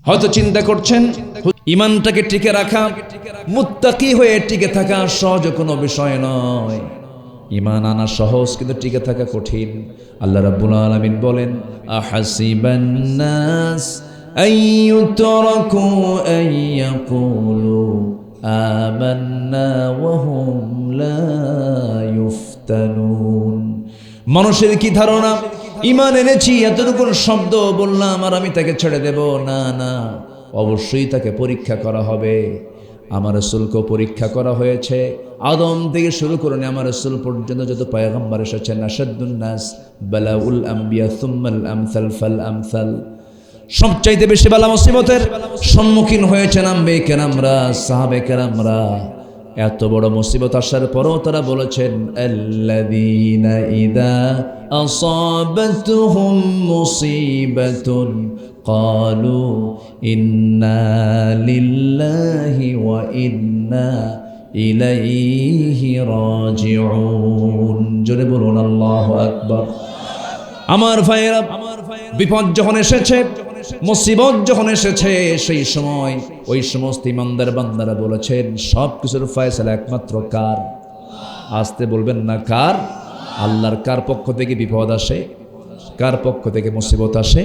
হয়তো চিন্তা করছেন ঈমানটাকে টিকে রাখা, মুত্তাকি হয়ে টিকে থাকা সহজ কোনো বিষয় নয়। ঈমান আনা সহজ, কিন্তু টিকে থাকা কঠিন। আল্লাহ রাব্বুল আলামিন বলেন, আহাসিবান নাস আইয়ুতরাকু আইয়াকুলু আমান্না ওয়া হুম লা ইফতানুন। মানুষের কি ধারণা, ঈমান এনেছি, এতটুকু শব্দ বললাম আর আমি তাকে ছেড়ে দেব? না না, অবশ্যই তাকে পরীক্ষা করা হবে। আমার রাসূলকে পরীক্ষা করা হয়েছে। আদম থেকে শুরু করে আমার রাসূল পর্যন্ত যত পয়গম্বর এসেছেন, আশাদ্দুন নাস বালাউল আম্বিয়া সুম্মাল আমসাল ফাল আমসাল, সবচাইতে বেশি বালা মুসিবতের সম্মুখীন হয়েছেন আম্বিয়া কেরামরা, সাহাবে কেরামরা। এত বড় মুসিবত আসার পরও তারা বলেছেন, আল্লাযীনা ইযা আসাবাতুহুম মুসিবাতুন ক্বালু ইন্না লিল্লাহি ওয়া ইন্না ইলাইহি রাজিউন। জোরে বলুন আল্লাহু আকবার। আমার ভাইয়েরা, বিপদ যখন এসেছে, মুসিবত যখন এসেছে, সেই সময় ওই সমস্ত ইমানদার বান্দারা বলেছেন, সব কিছুর ফয়সালা একমাত্র কার? আসতে বলবেন না, কার? আল্লাহর। কার পক্ষ থেকে বিপদ আসে? কার পক্ষ থেকে মুসিবত আসে?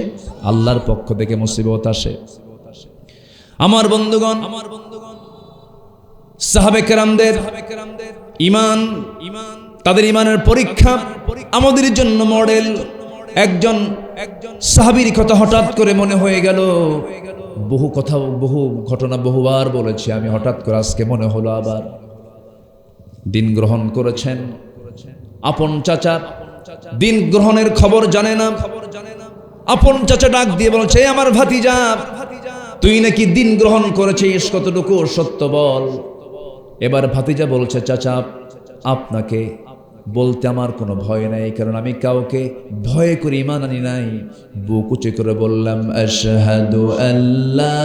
আল্লাহর পক্ষ থেকে মুসিবত আসে। আমার বন্ধুগণ, সাহাবে কেরামদের ঈমান, তাদের ঈমানের পরীক্ষা আমাদের জন্য মডেল। একজন সাহাবীর কথা হঠাৎ করে মনে হয়ে গেল। বহু কথা, বহু ঘটনা বহুবার বলেছি আমি, হঠাৎ করে আজকে মনে হলো আবার। দিন গ্রহণ করেছেন আপন চাচা, দিন গ্রহণের খবর জানে না। আপন চাচা ডাক দিয়ে বলছে, আমার ভাতিজা, তুই নাকি দিন গ্রহণ করেছিস, কতটুকু সত্য বল। এবার ভাতিজা বলছে, চাচা আপনাকে বলতে আমার কোনো ভয় নাই, কারণ আমি কাউকে ভয় করে ঈমান আনি নাই। বুক উঁচু করে বললাম, আশহাদু আল্লা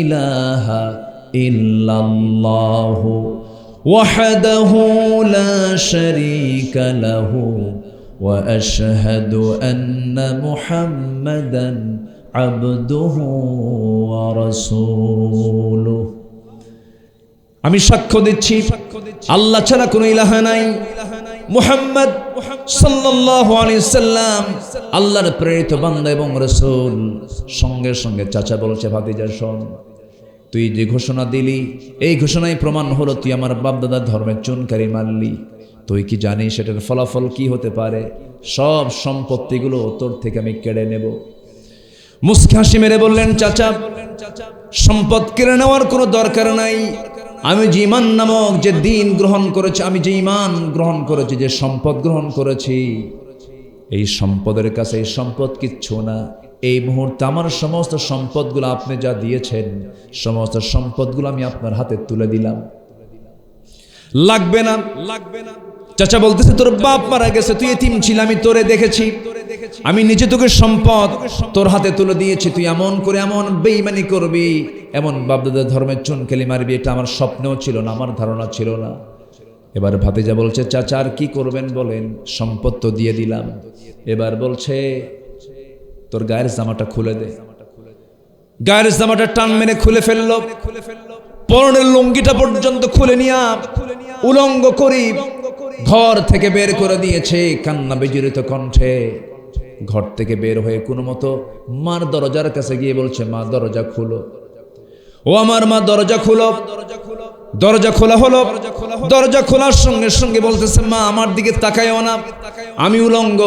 ইলাহা ইল্লাল্লাহু ওয়াহদাহু লা শারীকা লাহু ওয়া আশহাদু আন্না মুহাম্মাদান আবদুহু ওয়া রাসূলুহু। আমি সাক্ষ্য দিচ্ছি আল্লাহ ছাড়া কোনো ইলাহা নাই, মুহাম্মদ সাল্লাল্লাহু আলাইহি সাল্লাম আল্লাহর প্রেরিত বান্দা এবং রাসূল। সঙ্গে সঙ্গে চাচা বলছে, ভাতিজা শোন, তুই যে ঘোষণা দিলি, এই ঘোষণায় প্রমাণ হলো তুই আমার বাপ দাদার ধর্মের চুনকারি মারলি। তুই কি জানিস সেটার ফলাফল কি হতে পারে? সব সম্পত্তিগুলো তোর থেকে আমি কেড়ে নেব। মুস্কি হাসি মেরে বললেন, চাচা সম্পদ কেড়ে নেওয়ার কোনো দরকার নাই। আমি যে ঈমান নামক যে দিন গ্রহণ করেছি, আমি যে ঈমান গ্রহণ করেছি, যে সম্পদ গ্রহণ করেছি, এই সম্পদের কাছে এই সম্পদ কিচ্ছু না। এই মুহূর্তে আমার সমস্ত সম্পদগুলো আপনি যা দিয়েছেন, সমস্ত সম্পদগুলো আমি আপনার হাতে তুলে দিলাম। লাগবে না, লাগবে না। চাচা বলতেছে, তোর বাপ মারা গেছে, তুই এতিম ছিল, আমি তোরে দেখেছি, আমি নিজে তোকে সম্পদ তোর হাতে তুলে দিয়েছি, তুই এমন করে এমন বেঈমানি করবি, এমন বাপদাদার ধর্মের চুনকালি মারবি, এটা আমার স্বপ্নেও ছিল না, আমার ধারণা ছিল না। এবার ভাতিজা বলছে, চাচা আর কি করবেন বলেন, সম্পদ তো দিয়ে দিলাম। এবার বলছে, তোর গায়ের জামাটা খুলে দে। গায়ের জামাটা টান মেরে খুলে ফেললো, পরনের লুঙ্গিটা পর্যন্ত খুলে নিয়ে উলঙ্গ করি ঘর থেকে বের করে দিয়েছে। কান্না বিজড়িত কণ্ঠে ঘর থেকে বের হয়ে কোনো মতো মার দরজার কাছে গিয়ে বলছে, মা দরজা খুলো, ও আমার মা দরজা খুলো। দরজা খোলা হলো। দরজা খোলার সঙ্গে সঙ্গে বলতেছে, মা আমার দিকে তাকায়ও না, আমি উলঙ্গ।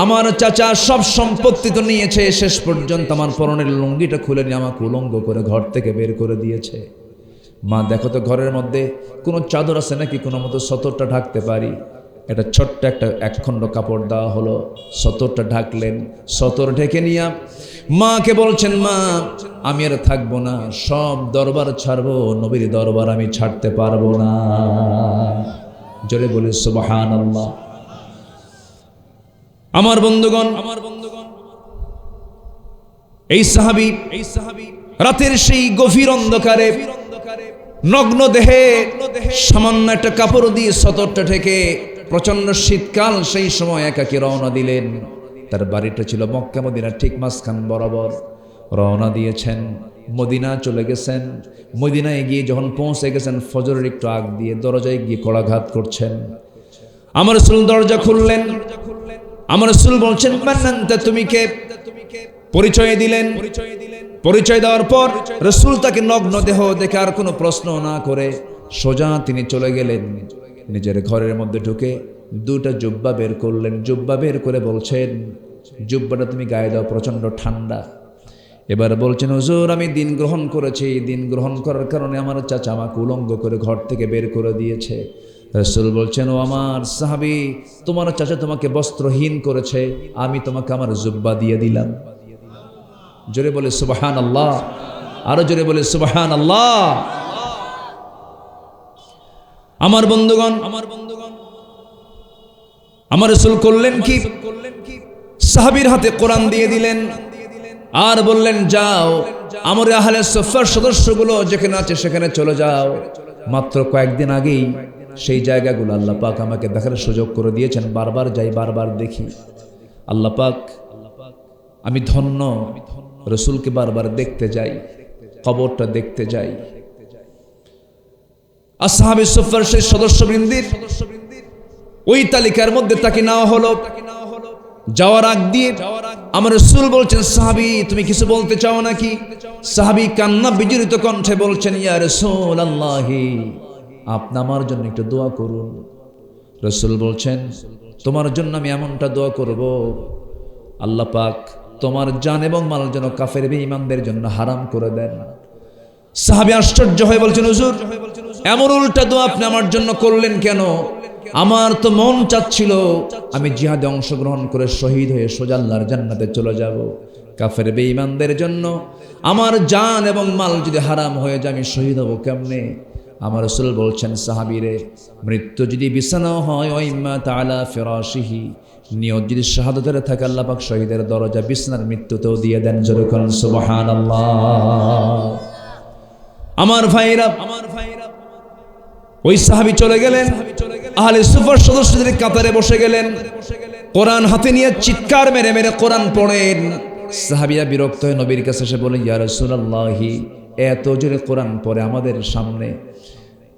আমার চাচা সব সম্পত্তি তো নিয়েছে, শেষ পর্যন্ত আমার পরনের লুঙ্গিটা খুলে নিয়ে আমাকে উলঙ্গ করে ঘর থেকে বের করে দিয়েছে। মা দেখো তো ঘরের মধ্যে কোনো চাদর আছে নাকি, কোনো মতো সতরটা ঢাকতে পারি। একটা ছোট্ট একটা একখণ্ড কাপড় দেওয়া হলো, সতরটা ঢাকলেন। সতর ঢেকে নিয়ে মাকে বলছেন, মা আমি আর থাকবো না, সব দরবার ছাড়বো, নবীর দরবার আমি ছাড়তে পারবো না। জোরে বলি সুবহানাল্লাহ। আমার বন্ধুগণ, এই সাহাবী রাতের সেই গভীর অন্ধকারে নগ্ন দেহে সামান্য একটা কাপড় দিয়ে সতরটা ঢেকে, প্রচন্ড শীতকাল, সেই সময় একাকী রওনা দিলেন। তার বাড়িটা ছিল মক্কা মদিনার ঠিক মাঝখান বরাবর। রওনা দিয়েছেন, মদিনা চলে গেছেন। মদিনায় গিয়ে যখন পৌঁছে গেছেন, ফজরের একটু আগ দিয়ে দরজায় গিয়ে কড়াঘাত করছেন। আমার রাসূল দরজা খুললেন। আমার রাসূল বলছেন, মান আনতা, তুমি কে? পরিচয় দিলেন। পরিচয় দেওয়ার পর রাসূল তাকে নগ্ন দেহ দেখে আর কোনো প্রশ্ন না করে সোজা তিনি চলে গেলেন। নিজের ঘরের মধ্যে ঢুকে দুটা জুব্বা বের করলেন। জুব্বা বের করে বলছেন, জুব্বাটা তুমি গায়ে দাও, প্রচন্ড ঠান্ডা। এবার বলছেন, হুজুর আমি দিন গ্রহণ করেছি, দিন গ্রহণ করার কারণে আমার চাচা আমাকে উলঙ্গ করে ঘর থেকে বের করে দিয়েছে। রাসূল বলছেন, ও আমার সাহাবী, তোমার চাচা তোমাকে বস্ত্রহীন করেছে, আমি তোমাকে আমার জুব্বা দিয়ে দিলাম। জোরে বলে সুবহানাল্লাহ, আরো জোরে বলে সুবহানাল্লাহ। আমার বন্ধুগণ, আমার রাসূল করলেন কি? সাহাবীর হাতে কোরআন দিয়ে দিলেন আর বললেন, যাও আমার আহলে সুফার সদস্যগুলো যেখানে আছে সেখানে চলে যাও। মাত্র কয়েকদিন আগেই সেই জায়গাগুলো আল্লাহ পাক আমাকে দেখার সুযোগ করে দিয়েছেন। বারবার যাই, বারবার দেখি। আল্লাহ পাক, আমি ধন্য, রাসূলকে বারবার দেখতে যাই, কবরটা দেখতে যাই। আসহাবে সুফার সেই সদস্যবৃন্দের ওই তালিকার মধ্যে তাকে নেওয়া হলো। যাওয়ার আগ দিয়ে আমার রাসূল বলছেন, সাহাবী তুমি কিছু বলতে চাও নাকি? সাহাবী কান্না বিজড়িত কণ্ঠে বলছেন, ইয়া রাসূলুল্লাহ, আপনি আমার জন্য একটু দোয়া করুন। রাসূল বলছেন, তোমার জন্য আমি এমনটা দোয়া করব, আল্লাহ পাক তোমার জান এবং মাল যেন কাফের বেঈমানদের জন্য হারাম করে দেন। সাহাবী আশ্চর্য হয়ে বলছেন, হুজুর এমন উল্টা দোয়া আপনি আমার জন্য করলেন কেন? আমার তো মন চাচ্ছিল আমি জিহাদে অংশগ্রহণ করে শহীদ হয়ে সোজা আল্লাহর জান্নাতে চলে যাব। কাফের বেঈমানদের জন্য আমার জান এবং মাল যদি হারাম হয়ে যায় আমি শহীদ হব কেমনে? আমার রাসূল বলছেন, সাহাবীরে, মৃত্যু যদি বিছানাও হয়, ওয়াইম্মা তাআলা ফিরাশিহি, নিয়ত যদি শাহাদাতের থাকে আল্লাহ পাক শহীদের দরজা বিছানার মৃত্যুতেও দিয়ে দেন। জোরে বলুন সুবহানাল্লাহ। আমার ভাইরা, ওই সাহাবী চলে গেলেন, আহলে সুফার সদস্যদের কাতারে বসে গেলেন, কোরআন হাতে নিয়ে চিৎকার মেরে মেরে কোরআন পড়েন। সাহাবীরা বিরক্ত হয়ে নবীর কাছে এসে বলে, ইয়া রাসূলুল্লাহ, এত জোরে কোরআন পড়ে আমাদের সামনে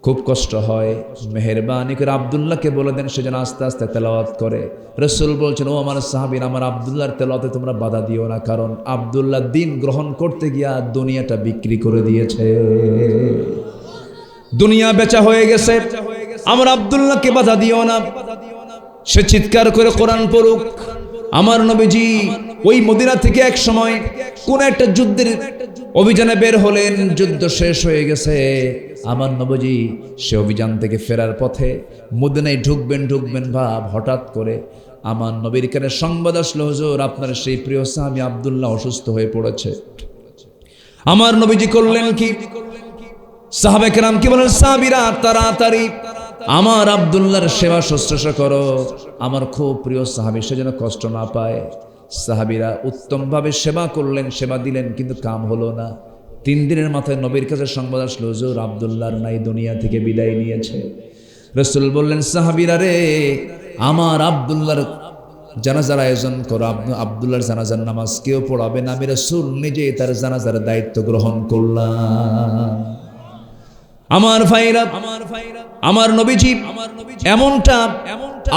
খুব কষ্ট হয়, মেহেরবানি করে আব্দুল্লাহকে বলে দেন সে যেন আস্তে আস্তে তেলাওয়াত করে। রাসূল বলছেন, ও আমার সাহাবীরা, আমার আব্দুল্লাহর তেলাওয়াতে তোমরা বাধা দিও না, কারণ আব্দুল্লাহ দিন গ্রহণ করতে গিয়া দুনিয়াটা বিক্রি করে দিয়েছে, দুনিয়া বেচা হয়ে গেছে। আমার আব্দুল্লাহকে বাধা দিও না, সে চিৎকার করে কোরআন পড়ুক। আমার নবীজি ওই মদিনা থেকে এক সময় কোন একটা যুদ্ধের অভিযানে বের হলেন, যুদ্ধ শেষ হয়ে গেছে। আমার নবীজি সে অভিযান থেকে ফেরার পথে মদিনায় ঢুকবেন ভাব, হঠাৎ করে আমার নবীর কানে সংবাদ আসলো, হুজুর আপনার সেই প্রিয় সাহাবী আব্দুল্লাহ অসুস্থ হয়ে পড়েছে। আমার নবীজি করলেন কি? সাহাবায়ে কেরাম কি বলেন, সাহাবীরা তাড়াতাড়ি আমার আব্দুল্লাহর সেবা শুশ্রূষা করো, আমার খুব প্রিয় সাহাবী, সে যেন কষ্ট না পায়। সাহাবীরা উত্তমভাবে সেবা করলেন, সেবা দিলেন, কিন্তু কাম হলো না। 3 দিনের মাথায় নবীর কাছে সংবাদ আসলো, হুজুর আব্দুল্লাহর নাই, দুনিয়া থেকে বিদায় নিয়েছে। রাসূল বললেন, সাহাবীরা রে, আমার আব্দুল্লাহর জানাজার আয়োজন করো, আব্দুল্লাহর জানাজার নামাজ কেউ পড়াবে না, আমি রাসূল নিজে তার জানাজার দায়িত্ব গ্রহণ করলাম। আমার ভাইরা, আমার নবীজি এমনটা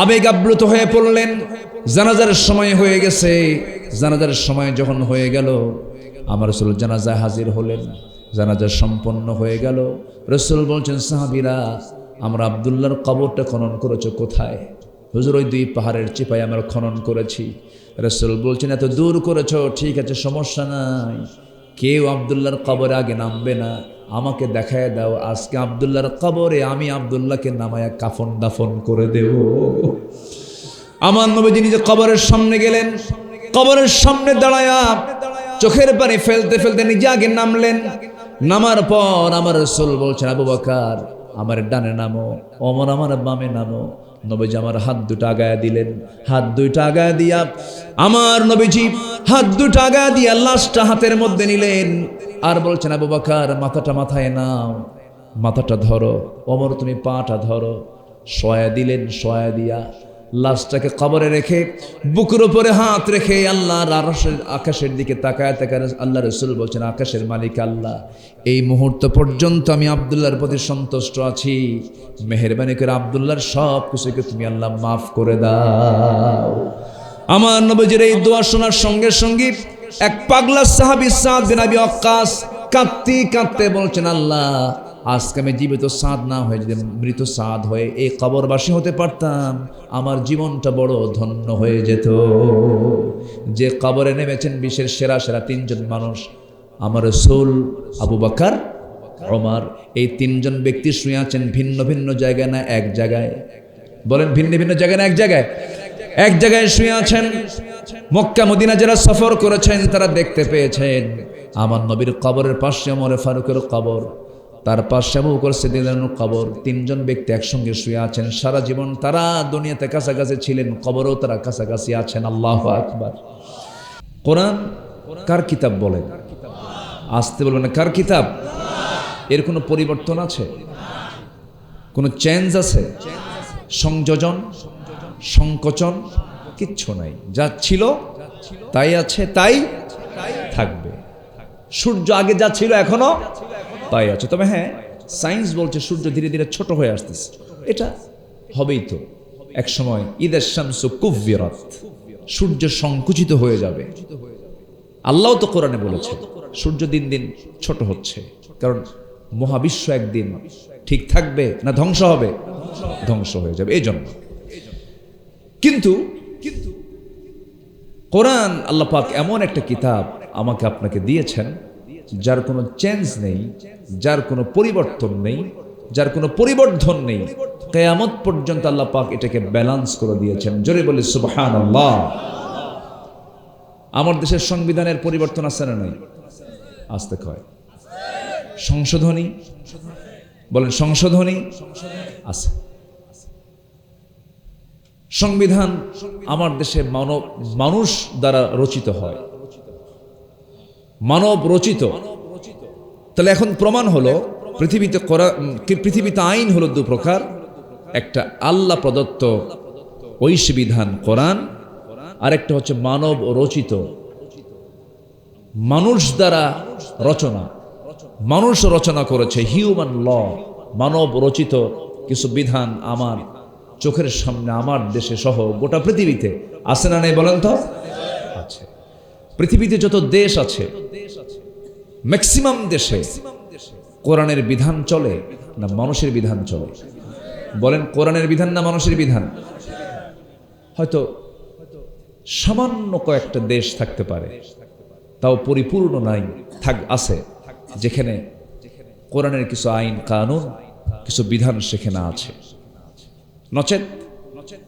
আবেগ আপ্লুত হয়ে পড়লেন। জানাজার সময় হয়ে গেছে। জানাজার সময় যখন হয়ে গেল, আমার রাসূল জানাজায় হাজির হলেন, জানাজা সম্পন্ন হয়ে গেল। রাসূল বলছেন, সাহাবীরা আমরা আব্দুল্লাহর কবরটা খনন করেছো কোথায়? হুজুর ওই 2 পাহাড়ের চিপায় আমরা খনন করেছি। রাসূল বলছেন, এত দূর করেছো, ঠিক আছে সমস্যা নাই, কেউ আব্দুল্লাহর কবরে আগে নামবে না, আমাকে দেখায় দাও, আজকে আব্দুল্লাহর কবরে আমি আব্দুল্লাহকে নামায়া কাফন দাফন করে দেব। আমার নবীজি নিজে কবরের সামনে গেলেন, কবরের সামনে দাঁড়ায়া চোখের পানি ফেলতে ফেলতে নিজে আগে নামলেন। নামার পর আমার রাসূল বলছেন, আবু বকর আমার ডানে নামো, ওমর আমার বামে নামো। নবীজি আমার হাত দুটো আগায়া দিলেন, হাত দুইটা আগায়া দিয়া আমার নবীজি হাত দুটো আগায়া দিয়া লাশটা হাতের মধ্যে নিলেন আর বলছেন, আবু বকর মাথাটা মাথায় নাও, মাথাটা ধরো, ওমর তুমি পাটা ধরো। শোয়া দিলেন, শোয়া দিয়া লাশটাকে কবরে রেখে বুকের উপরে হাত রেখে আল্লাহর আরশের আকাশের দিকে তাকায় তাকায় আল্লাহ রাসূল বলছেন, আকাশের মালিক আল্লাহ, এই মুহূর্ত পর্যন্ত আমি আব্দুল্লাহর প্রতি সন্তুষ্ট আছি, মেহেরবানি করে আব্দুল্লাহর সব কিছুকে তুমি আল্লাহ মাফ করে দাও। আমার নবীজির এই দোয়া শোনার সঙ্গে সঙ্গে এক পাগলা সাহাবী সাদ বিন আবি ওয়াক্কাস কাঁদতে কাঁদতে বলছেন, আল্লাহ, আজকে আমি জীবিত সাদ না হয়ে যদি মৃত সাদ হয়ে এই কবরবাসী হতে পারতাম, আমার জীবনটা বড় ধন্য হয়ে যেত। যে কবরে নেমেছেন বিশ্বের সেরা সেরা তিনজন মানুষ, আমার রাসূল, আবু বকর, ওমর, এই তিনজন ব্যক্তি শুয়ে আছেন ভিন্ন ভিন্ন জায়গায় না এক জায়গায়? বলেন, ভিন্ন ভিন্ন জায়গায় না এক জায়গায়? এক জায়গায় শুয়ে আছেন। মক্কা মদিনা যারা সফর করেছেন তারা দেখতে পেয়েছেন আমার নবীর কবরের পাশে ওমর ফারুকের কবর, তার পাশে আবু বকর সিদ্দিকের কবর। তিনজন ব্যক্তি একসঙ্গে শুয়ে আছেন। সারা জীবন তারা দুনিয়াতে কাছাকাছি ছিলেন, কবরেও তারা কাছাকাছি আছেন। আল্লাহু আকবার। কোরআন কার কিতাব বলেন? আসতে বলবেন, কার কিতাব? এর কোনো পরিবর্তন আছে? কোনো চেঞ্জ আছে? সংযোজন, সংকোচন কিচ্ছু নাই। যা ছিল তাই আছে, তাই থাকবে। সূর্য আগে যা ছিল এখনো তাই আছে। তবে হ্যাঁ, সায়েন্স বলছে সূর্য ধীরে ধীরে ছোট হয়ে আসতেছে। এটা হবেই তো এক সময়। ইদাশ শামসু কুব্বিরাত, সূর্য সংকুচিত হয়ে যাবে। আল্লাহ তো কোরআনে বলেছে সূর্য দিন দিন ছোট হচ্ছে, কারণ মহাবিশ্ব একদিন ঠিক থাকবে না ধ্বংস হবে? ধ্বংস হয়ে যাবে এই জন্য। কিন্তু কোরআন আল্লাহ পাক এমন একটা কিতাব আমাকে আপনাকে দিয়েছেন যার কোনো চেঞ্জ নেই, যার কোনো পরিবর্তন নেই, যার কোনো পরিবর্ধন নেই। কিয়ামত পর্যন্ত আল্লাহ পাক এটাকে ব্যালেন্স করে দিয়েছেন। জোরে বলি সুবহানাল্লাহ। আমার দেশের সংবিধানের পরিবর্তন আছে না নাই? আসতে কয় সংশোধনী, বলেন সংশোধনী আছে। সংবিধান আমার দেশে মানুষ দ্বারা রচিত হয়, মানব রচিত। তাহলে এখন প্রমাণ হলো পৃথিবীতে আইন হলো দু প্রকার। একটা আল্লাহ প্রদত্ত ঐশী বিধান কোরআন, আর একটা হচ্ছে মানব রচিত, মানুষ দ্বারা রচনা। মানুষ রচনা করেছে হিউম্যান ল, মানব রচিত কিছু বিধান আমার চোখের সামনে, আমার দেশে সহ গোটা পৃথিবীতে আছে না নেই বলেন তো? আছে। পৃথিবীতে যত দেশ আছে ম্যাক্সিমাম দেশে কোরআনের বিধান চলে না মানুষের বিধান চলে? বলেন, কোরআনের বিধান না মানুষের বিধান? হয়তো সামান্য কয়েকটা দেশ থাকতে পারে, তাও পরিপূর্ণ নাই, আছে, যেখানে কোরআনের কিছু আইন কানুন, কিছু বিধান সেখানে আছে। নচেত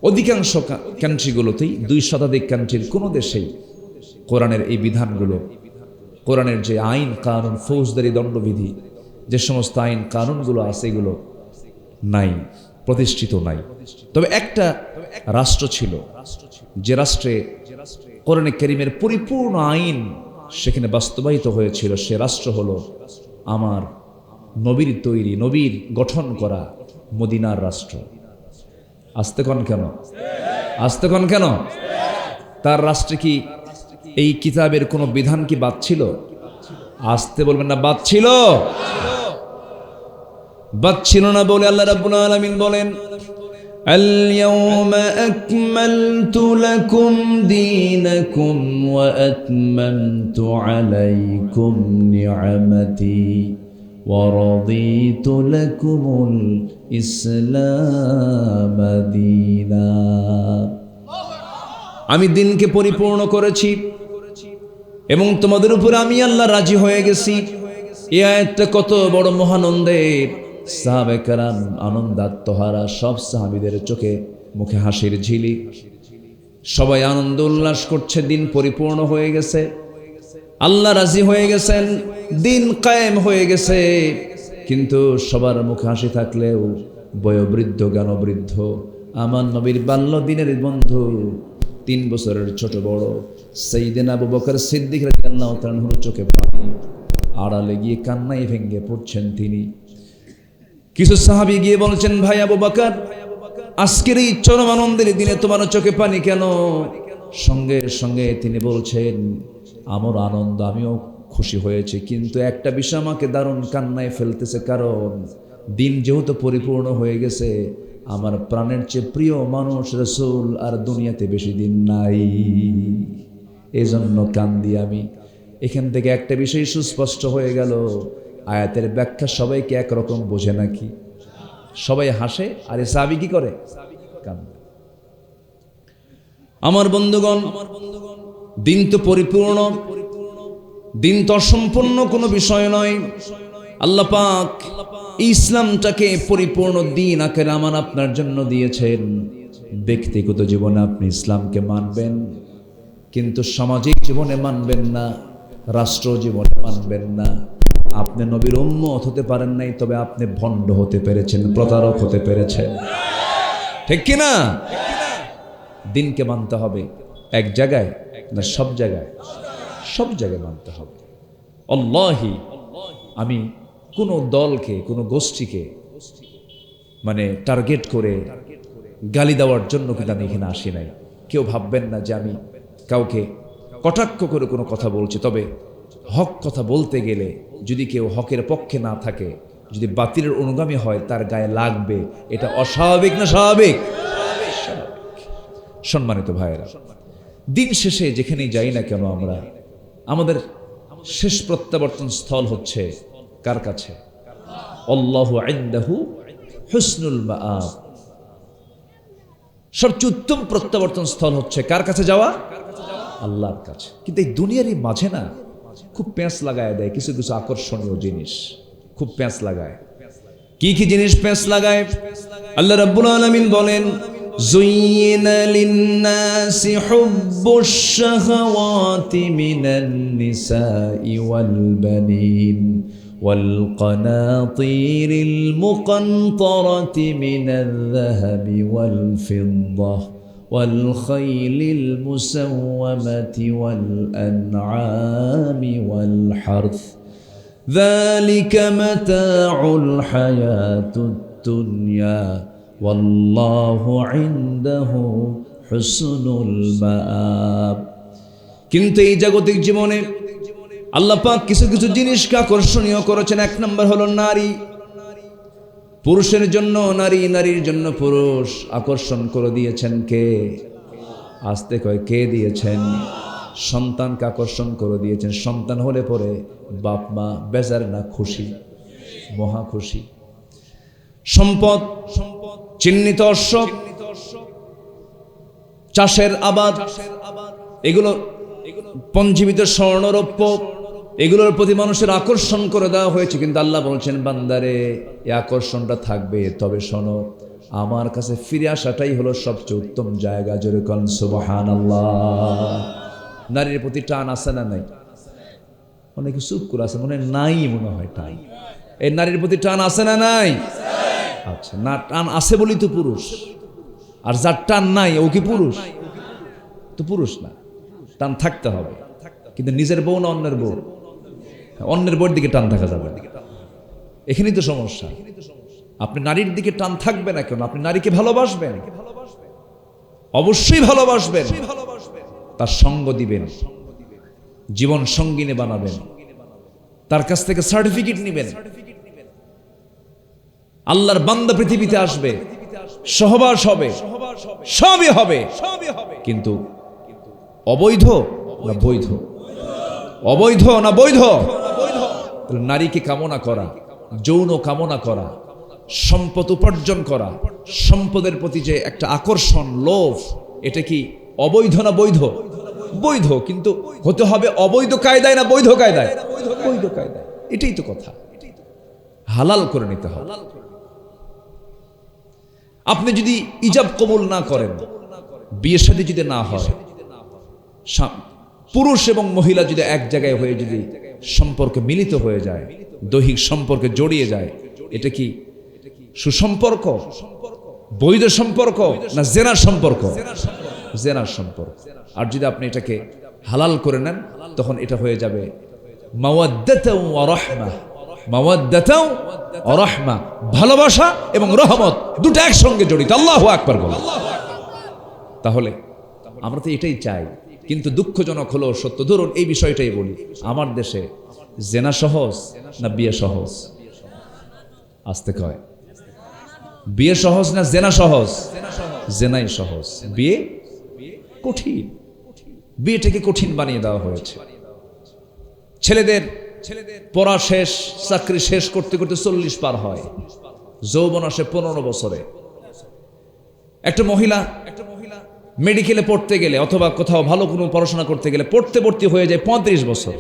অধিকাংশ কান্ট্রিগুলোতেই, 2 শতাধিক কান্ট্রির কোনো দেশেই কোরআনের এই বিধানগুলো, কোরআনের যে আইন কানুন, ফৌজদারি দণ্ডবিধি, যে সমস্ত আইন কানুনগুলো আছে এগুলো নাই, প্রতিষ্ঠিত নাই। তবে একটা রাষ্ট্র ছিল যে রাষ্ট্রে কোরআনে কারীমের পরিপূর্ণ আইন সেখানে বাস্তবায়িত হয়েছিল। সে রাষ্ট্র হলো আমার নবীর তৈরি, নবীর গঠন করা মদিনার রাষ্ট্র। আসতে কন কেন? আসতে কন কেন? তার রাষ্ট্রে কি এই কিতাবের কোনো বিধান কি বাদ ছিল? আসতে বলবেন না বাদ ছিল? বাদ ছিল না বলে আল্লাহ রাব্বুল আলামিন বলেন, আল-ইয়াওমা আকমালতু লাকুম দীনাকুম ওয়া আতমামতু আলাইকুম নি'মাতি ওয়া রাদিতু লাকুমুল ইসলাম দীনা। আমি দিনকে পরিপূর্ণ করেছি এবং তোমাদের উপরে আমি আল্লাহ রাজি হয়ে গেছি। এই আয়াতটা কত বড় মহানন্দের! সাহাবে কেরাম আনন্দাত্মহারা, সব সাহাবীদের চোখে মুখে হাসির ঝিলিক, সবাই আনন্দ উল্লাস করছে। দিন পরিপূর্ণ হয়ে গেছে, আল্লাহ রাজি হয়ে গেছেন, দিন কায়েম হয়ে গেছে। কিন্তু সবার মুখে হাসি থাকলেও বয়োবৃদ্ধ জ্ঞানবৃদ্ধ আমার নবীর বাল্য দিনের বন্ধু 3 বছরের ছোট বড় সাইয়েদনা আবু বকর সিদ্দিক রাদিয়াল্লাহু তাআলা চোখে পানি, আড়ালে গিয়ে কান্নায় ভেঙে পড়ছেন তিনি। কিছু সাহাবী গিয়ে বলছেন, ভাই আবু বকর, আজকের এই চরম আনন্দের দিনে তোমার চোখে পানি কেন? সঙ্গে সঙ্গে তিনি বলছেন, আমার আনন্দ, আমিও খুশি হয়েছে, কিন্তু একটা বিষয় আমাকে দারুণ কান্নায় ফেলতেছে, কারণ দিন যেহেতু পরিপূর্ণ হয়ে গেছে, আমার প্রাণের চেয়ে প্রিয় মানুষ রাসূল আর দুনিয়াতে বেশি দিন নাই, এই জন্য কান্দি আমি। এখান থেকে একটা বিষয় সুস্পষ্ট হয়ে গেল, আয়াতের ব্যাখ্যা সবাইকে একরকম বোঝে নাকি? সবাই হাসে, আর এ সাহাবী কি করে? কান্দে। আমার বন্ধুগণ, দিন তো পরিপূর্ণ, দিন তো অসম্পূর্ণ কোনো বিষয় নয়। আল্লাহ পাক ইসলামটাকে পরিপূর্ণ দিন আকারে আমার আপনার জন্য দিয়েছেন। ব্যক্তিগত জীবনে আপনি ইসলামকে মানবেন, কিন্তু সামাজিক জীবনে মানবেন না, রাষ্ট্র জীবনে মানবেন না। আপনি নবীর উম্মত হতে পারেন নাই, তবে আপনি ভণ্ড হতে পেরেছেন, প্রতারক হতে পেরেছেন, ঠিক কিনা? দিনকে মানতে হবে এক জায়গায় না সব জায়গায়? সব জায়গায় মানতে হবে। আল্লাহি, আমি কোনো দলকে, কোনো গোষ্ঠীকে মানে টার্গেট করে গালি দেওয়ার জন্য কিন্তু আমি এখানে আসি নাই। কেউ ভাববেন না যে আমি কাউকে কটাক্ষ করে কোনো কথা বলছি। তবে হক কথা বলতে গেলে যদি কেউ হকের পক্ষে না থাকে, যদি বাতিলের অনুগামী হয়, তার গায়ে লাগবে। এটা অস্বাভাবিক না স্বাভাবিক? সম্মানিত ভাইয়েরা, দিন শেষে যেখানেই যাই না কেন আমরা, আমাদের শেষ প্রত্যাবর্তন স্থল হচ্ছে কার কাছে? আল্লাহু ইনদাহু হুসনুল মাআব। সবচেয়ে উত্তম প্রত্যাবর্তন স্থল হচ্ছে কার কাছে যাওয়া? আল্লাহর কাছে। কিন্তু এই দুনিয়ার এই মাঝে না খুব প্যাঁচ লাগায় দেয় কিছু কিছু আকর্ষণীয় জিনিস, খুব প্যাঁচ লাগায়। কি কি জিনিস প্যাঁচ লাগায়? আল্লাহ রাব্বুল আলামিন বলেন, যুয়িনা লিন-নাসি হুব্বুশ শাহাওয়াতি মিনান নিসাই ওয়াল বানিন ওয়াল কানাতিরিল মুকানতারাতি মিনাল যাহাবি ওয়াল ফিদ্দাহ ওয়াল খাইলিল মুসাওওয়ামাতি ওয়াল আনআমি ওয়াল হারথ যালিকা মাতাউল হায়াতুদ দুনিয়া ওয়াল্লাহু ইনদাহু হুসনুল মাআব। কিন্তু এই জাগতিক জীবনে আল্লাহ পাক কিছু কিছু জিনিসকে আকর্ষণীয় করেছেন। এক নম্বর হলো নারী। পুরুষের জন্য নারী, নারীর জন্য পুরুষ আকর্ষণ করে দিয়েছেন কে? আস্তে কয়, কে দিয়েছেন? সন্তানকে আকর্ষণ করে দিয়েছেন। সন্তান হলে পরে বাপ মা বেজার না খুশি? মহা খুশি। সম্পদ, চিহ্নিত অশ্ব, চাষের আবাদ, এগুলো পঞ্জীবিত স্বর্ণরৌপ্য, এগুলোর প্রতি মানুষের আকর্ষণ করে দেওয়া হয়েছে। কিন্তু আল্লাহ বলছেন, বান্দারে এই আকর্ষণটা থাকবে, তবে শোনো, আমার কাছে ফিরে আসাটাই হলো সবচেয়ে উত্তম জায়গা। জোরে কোন সুবহানাল্লাহ। নারীর প্রতি টান আছে না নাই? অনেকে চুপ করে আছে, মনে নাই, মনে হয় টান। এই নারীর প্রতি টান আছে না নাই? আচ্ছা, না টান আছে বলি তো পুরুষ। আর যার টান নাই ও কি পুরুষ? তো পুরুষ না। টান থাকতে হবে, কিন্তু নিজের বউ না অন্যের বউ? অন্যের বউর দিকে টান থাকা যাবে। এখানেই তো সমস্যা। আপনি নারীর দিকে টান থাকবে না কেন? আপনি নারীকে ভালোবাসবেন, অবশ্যই ভালোবাসবেন, তার সঙ্গ দিবেন, জীবন সঙ্গিনী বানাবেন, তার কাছ থেকে সার্টিফিকেট নিবেন। আল্লাহর বান্দা পৃথিবীতে আসবে, সহবাস হবে, সবই হবে, কিন্তু অবৈধ না বৈধ? অবৈধ না বৈধ? নারীকে কামনা করা, যৌন কামনা করা, সম্পদ উপার্জন করা, সম্পদের প্রতি যে একটা আকর্ষণ, লোভ, এটা কি অবৈধ না বৈধ? বৈধ, কিন্তু হতে হবে অবৈধ কায়দায় না বৈধ কায়দায়? বৈধ কায়দায়। এটাই তো কথা। হালাল করে নিতে হবে। আপনি যদি ইজাব কবুল না করেন, বিয়ে শাদী যদি না হয়, পুরুষ এবং মহিলা যদি এক জায়গায় হয়ে যদি সম্পর্কে মিলিত হয়ে যায়, দৈহিক সম্পর্কে জড়িয়ে যায়, এটা কি সুসম্পর্ক, বৈধ সম্পর্ক না জেনার সম্পর্ক? জেনার সম্পর্ক। আর যদি আপনি এটাকে হালাল করে নেন, তখন এটা হয়ে যাবে মাওয়াদ্দাতাও ওয়া রাহমাহ, মাওয়াদ্দাতাও ওয়া রাহমা, ভালোবাসা এবং রহমত দুটো একসঙ্গে জড়িত। আল্লাহু আকবার বলো। তাহলে আমরা তো এটাই চাই, কিন্তু দুঃখজনক হলো সত্য। ধরুন এই বিষয়টাই বলি, আমার দেশে জেনা সহজ না বিয়ে সহজ? আসতে কয়, বিয়ে সহজ না জেনা সহজ? জেনাই সহজ, বিয়ে কঠিন। বিয়েটাকে কঠিন বানিয়ে দেওয়া হয়েছে। ছেলেদের পড়া শেষ, চাকরি শেষ করতে করতে 40 পার হয়, যৌবন আসে 15 বছরে। একটা মহিলা মেডিকেলে পড়তে গেলে অথবা কোথাও ভালো কোনো পড়াশোনা করতে গেলে পড়তে হয়ে যায় 35 বছর,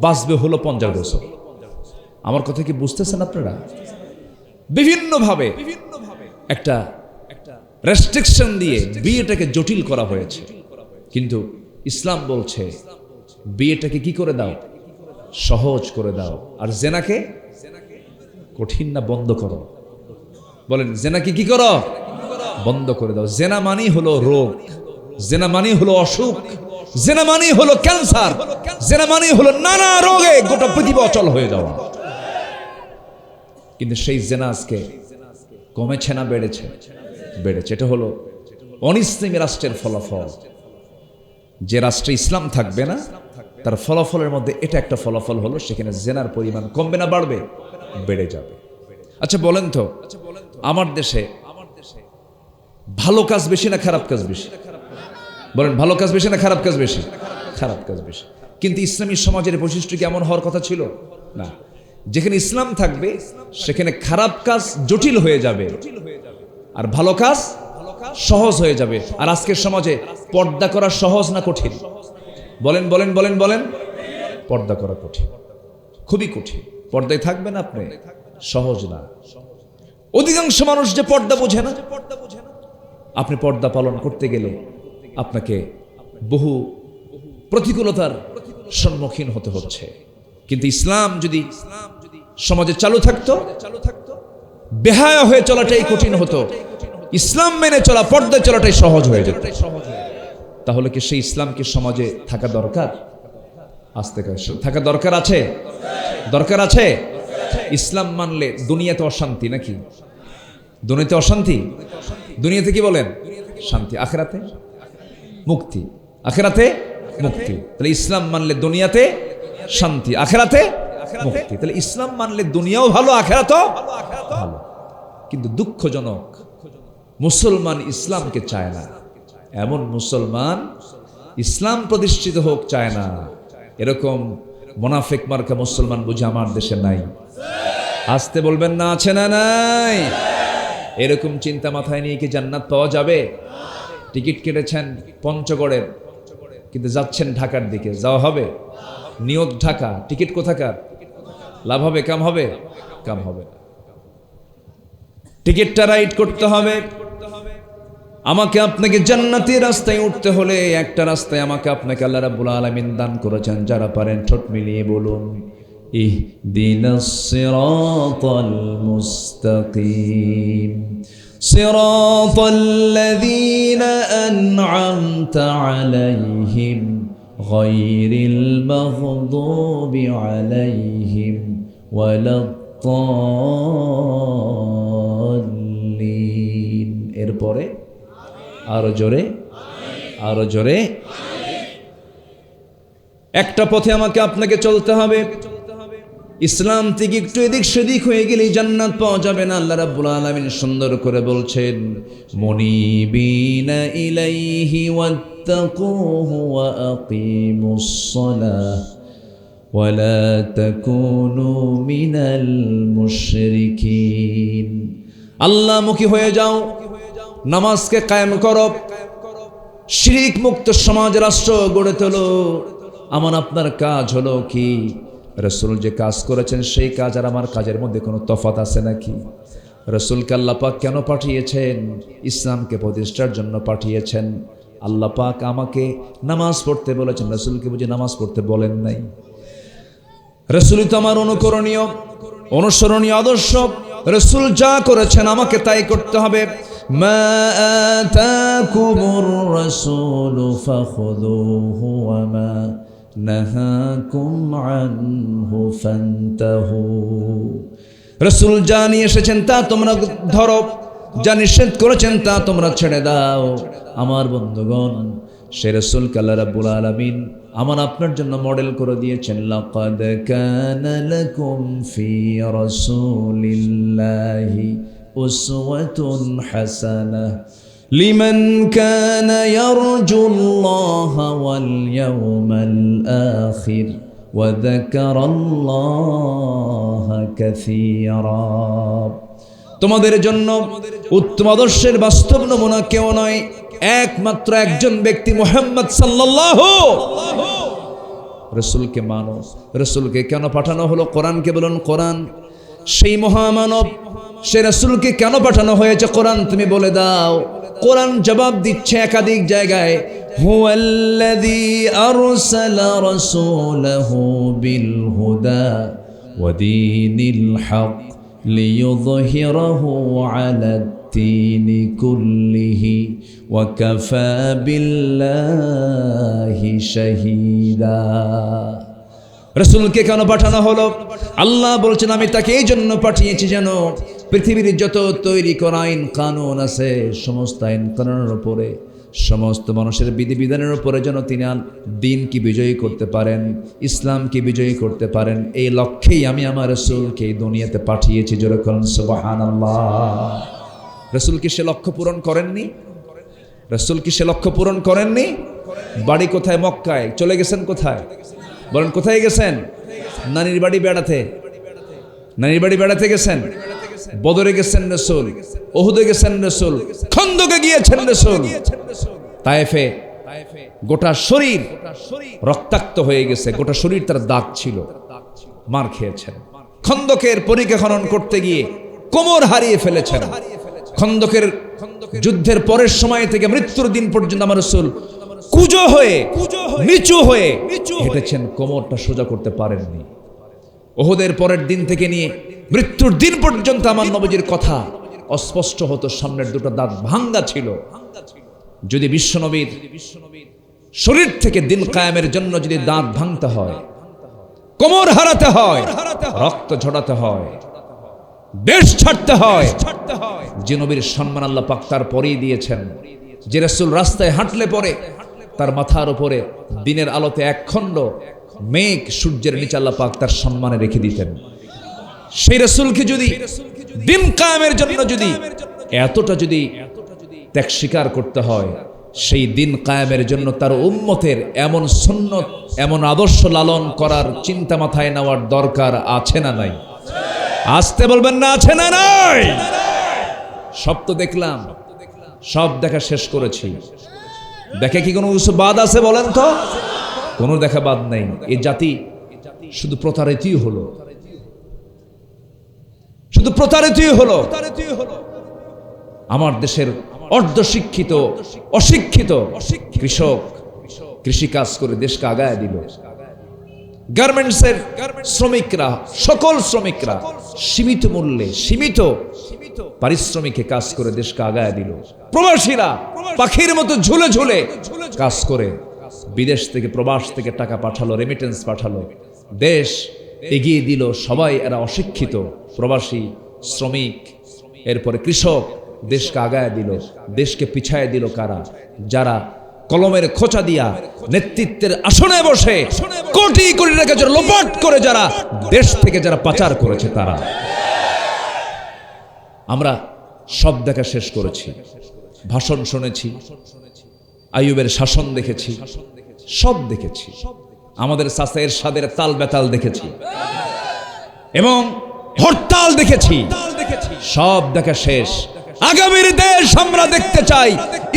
বাঁচবে হলো 50 বছর। আমার কথা কি বুঝতেছেন আপনারা? বিভিন্নভাবে একটা রেস্ট্রিকশন দিয়ে বিয়েটাকে জটিল করা হয়েছে। কিন্তু ইসলাম বলছে বিয়েটাকে কি করে দাও? সহজ করে দাও। আর জেনাকে কঠিন না বন্ধ করো? বলেন, জেনাকে কি করো? বন্ধ করে দাও। জেনা মানেই হলো রোগ, জেনা মানেই হলো অসুখ, জেনা মানেই হলো ক্যান্সার, জেনা মানেই হলো নানা রোগে গোটা পৃথিবী অচল হয়ে যাওয়া। কিন্তু সেই জেনা আজকে কমেছে না বেড়েছে? বেড়েছে। এটা হলো অনিসলামী রাষ্ট্রের ফলাফল। যে রাষ্ট্রে ইসলাম থাকবে না তার ফলাফলের মধ্যে এটা একটা ফলাফল হলো, সেখানে জেনার পরিমাণ কমবে না বাড়বে? বেড়ে যাবে। আচ্ছা বলেন তো, আমার দেশে ভালো কাজ বেশি না খারাপ কাজ বেশি? বলেন, ভালো কাজ বেশি না খারাপ কাজ বেশি? খারাপ কাজ বেশি। কিন্তু ইসলামী সমাজের বৈশিষ্ট্য কি এমন হওয়ার কথা ছিল? না। যেখানে ইসলাম থাকবে সেখানে খারাপ কাজ জটিল হয়ে যাবে আর ভালো কাজ সহজ হয়ে যাবে। আর আজকের সমাজে পর্দা করা সহজ না কঠিন? বলেন বলেন বলেন বলেন। পর্দা করা কঠিন, খুবই কঠিন। পর্দায় থাকবেন আপনি, সহজ না। অধিকাংশ মানুষ যে পর্দা বোঝে না। আপনি পর্দা পালন করতে গেলে আপনাকে বহু প্রতিকূলতার সম্মুখীন হতে হচ্ছে। কিন্তু ইসলাম যদি সমাজে চালু থাকতো, বেহায়া হয়ে চলাটাই কঠিন হতো, ইসলাম মেনে চলা, পর্দায় চলাটাই সহজ হয়ে যেত। তাহলে কি সেই ইসলাম কি সমাজে থাকা দরকার? আস্তে করে থাকা দরকার আছে? দরকার আছে। ইসলাম মানলে দুনিয়াতে অশান্তি নাকি? দুনিয়াতে অশান্তি? দুনিয়াতে কি বলেন? শান্তি। আখিরাতে মুক্তি। আখিরাতে মুক্তি। তাহলে ইসলাম মানলে দুনিয়াতে শান্তি, আখিরাতে মুক্তি। তাহলে ইসলাম মানলে দুনিয়াও ভালো, আখিরাতও ভালো। কিন্তু দুঃখজনক, মুসলমান ইসলামকে চায় না। এমন মুসলমান ইসলাম প্রতিষ্ঠিত হোক চায় না, এরকম মুনাফিক মার্কা মুসলমান বুঝে আমার দেশে নাই। আসতে বলবেন না, আছে না নাই? এরকম চিন্তা মাথায় নিয়ে কি জান্নাত পাওয়া যাবে? টিকিট কেটেছেন পঞ্চগড়ের, কিন্তু যাচ্ছেন ঢাকার দিকে, যাওয়া হবে? নিয়ত ঢাকা, টিকিট কোথাকার? লাভ হবে কাম হবে? কাম হবে। টিকিটটা রাইট করতে হবে। আমাকে আপনাকে জান্নাতি রাস্তায় উঠতে হলে একটা রাস্তায় আমাকে আপনাকে আল্লাহ রাব্বুল আলামিন দান করেছেন। যারা পারেন ঠোঁট মিলিয়ে বলুন, ইহদিনাস সিরাতাল মুস্তাকিম সিরাতাল্লাযীনা আন'আমতা আলাইহিম গায়রিল মাগদুবি আলাইহিম ওয়ালাদ-দাল্লিন। এরপরে আরো জোরে, আরো জোরে। একটা পথে আমাকে আপনাকে চলতে হবে। ইসলাম থেকে একটু এদিক সেদিক হয়ে গেলেই জান্নাত পাওয়া যাবে না। আল্লাহ রাব্বুল আলামিন সুন্দর করে বলছেন, মুনিবিনা ইলাইহি ওয়াত্তাকুহু ওয়া আকিমুস সালাহ ওয়া লা তাকুনু মিনাল মুশরিকিন। আল্লাহমুখী হয়ে যাও, নামাজকে কায়েম করো, শিরিক মুক্ত সমাজ রাষ্ট্র গড়ে তোলো। আমার আপনার কাজ হলো কি? রাসূল যে কাজ করেছেন সেই কাজ আর আমার কাজের মধ্যে কোনো তফাৎ আছে নাকি? রাসূলকে আল্লাহ পাক কেন পাঠিয়েছেন? ইসলামকে প্রতিষ্ঠার জন্য পাঠিয়েছেন। আল্লাহ পাক আমাকে নামাজ পড়তে বলেছেন, রাসূলকে বুঝি নামাজ পড়তে বলেন নাই? রাসূলই তো আমার অনুকরণীয়, অনুসরণীয় আদর্শ। রাসূল যা করেছেন আমাকে তাই করতে হবে। মা আতাকুমুর রাসূলু ফাখুযুহু ওয়া মা نهاكم عنه فانتهوا রাসূল যা নিয়ে এসেছেন তা তোমরা ধরো, যা নিষেধ করেছেন তা তোমরা ছেড়ে দাও। আমার বন্ধুগণ, সে রাসূলকে আল্লাহ রাব্বুল আলামিন আমার আপনার জন্য মডেল করে দিয়েছেন। লাকাদ কানা লাকুম ফি রাসূলিল্লাহি উসওয়াতুন হাসানাহ লিমান কানা ইয়ারজুল্লাহা ওয়াল ইয়াওমাল আখির ওয়া যাকারাল্লাহা কাসীরা। তোমাদের জন্য উত্তম আদর্শের বাস্তব নমুনা কেউ নয়, একমাত্র একজন ব্যক্তি, মুহাম্মদ সাল্লাল্লাহু। রাসূলকে মানো। রাসূলকে কেন পাঠানো হলো? কোরআনকে বলুন কোরআন। সেই মহামানব, সে রাসূলকে কেন পাঠানো হয়েছে? কোরআন তুমি বলে দাও। কোরআন জবাব দিচ্ছে একাধিক জায়গায়, হুয়াল্লাযী আরসালা রাসূলাহু বিল হুদা ওয়া দীনিল হক লিইয়ুযহিরাহু আলাদ-দীনি কুল্লিহি ওয়া কাফা বিল্লাহি শাহীদা। রাসূলকে কেন পাঠানো হলো? আল্লাহ বলছেন আমি তাকে এই জন্য পাঠিয়েছি যেন পৃথিবীর যত তৈরি করা আইন কানুন আছে, সমস্ত আইন কানুনের উপরে, সমস্ত মানুষের বিধিবিধানের উপরে যেন তিনি দ্বীনকে বিজয়ী করতে পারেন, ইসলামকে বিজয়ী করতে পারেন। এই লক্ষ্যেই আমি আমার রাসূলকে এই দুনিয়াতে পাঠিয়েছি। জোরে বলুন সুবহানাল্লাহ। রাসূল কি সে লক্ষ্য পূরণ করেননি? রাসূল কি সে লক্ষ্য পূরণ করেননি? বাড়ি কোথায়? মক্কায়। চলে গেছেন কোথায়? বলেন কোথায় গেছেন? নানির বাড়ি বেড়াতে। নানির বাড়ি বেড়াতে গেছেন। বদরে গেছেন রাসূল, উহুদে গেছেন রাসূল, খন্দকে গিয়েছেন রাসূল। তায়েফে গোটা শরীর রক্তাক্ত হয়ে গেছে, গোটা শরীর তার দাগ ছিল, মার খেয়েছেন। খন্দকের পরিখা খনন করতে গিয়ে কোমর হারিয়ে ফেলেছেন। খন্দকের যুদ্ধের পরের সময় থেকে মৃত্যুর দিন পর্যন্ত আমার রাসূল কুজো হয়ে নিচু হয়ে হেঁটেছেন, কোমরটা সোজা করতে পারেননি। উহুদের পরের দিন থেকে নিয়ে মৃত্যুর দিন পর্যন্ত আমার নবীজির কথা অস্পষ্ট হতো, সামনের দুটো দাঁত ভাঙ্গা ছিল। যদি বিশ্বনবীর শরীর থেকে দিন কায়েমের জন্য যদি দাঁত ভাঙতে হয়, কোমর হারাতে হয়, রক্ত ঝরাতে হয়, দেশ ছাড়তে হয়, যে নবীর সম্মান আল্লাহ পাক তার পরেই দিয়েছেন, যে রাসূল রাস্তায় হাঁটলে পরে তার মাথার উপরে দিনের আলোতে একখণ্ড মেঘ সূর্যের নিচে আল্লাহ পাক তার সম্মানে রেখে দিতেন। সেই রাসূলকে যদি দিন কায়েমের জন্য যদি এতটা যদি ত্যাগ স্বীকার করতে হয়, সেই দিন কায়েমের জন্য তার উম্মতের এমন সুন্নত, এমন আদর্শ লালন করার চিন্তা মাথায় নেওয়ার দরকার আছে না নাই? আসতে বলবেন না, আছে না নাই? সব তো দেখলাম, সব দেখা শেষ করেছি। দেখে কি কোনো কিছু বাদ আছে বলেন তো? কোনো দেখা বাদ নাই। এই জাতি শুধু প্রতারিতই হলো, শুধু প্রতারিতই হলো। আমার দেশের অর্ধশিক্ষিত অশিক্ষিত কৃষক কৃষি কাজ করে দেশকে আগায় দিল। গার্মেন্টসের শ্রমিকরা, সকল শ্রমিকরা সীমিত মূল্যে, সীমিত পারিশ্রমিকে কাজ করে দেশকে আগায় দিল। প্রবাসীরা পাখির মতো ঝুলে ঝুলে কাজ করে বিদেশ থেকে, প্রবাস থেকে টাকা পাঠালো, রেমিটেন্স পাঠালো, দেশ এগিয়ে দিল। সবাই এরা অশিক্ষিত, প্রবাসী, শ্রমিক, এরপরে কৃষক দেশকে আগায় দিল। দেশকে পিছায় দিল কারা? যারা কলমের খোঁচা দিয়া নেতৃত্বের আসনে বসে কোটি কোটি টাকা যারা লোপাট করে, যারা দেশ থেকে যারা পাচার করেছে তারা। আমরা সব দেখা শেষ করেছি, ভাষণ শুনেছি, আইয়ুবের শাসন দেখেছি, সব দেখেছি, আমাদের চাচা এরশাদের তাল বেতাল দেখেছি এবং হরতাল দেখেছি, সব দেখা শেষ। আগামীর দেশ আমরা দেখতে চাই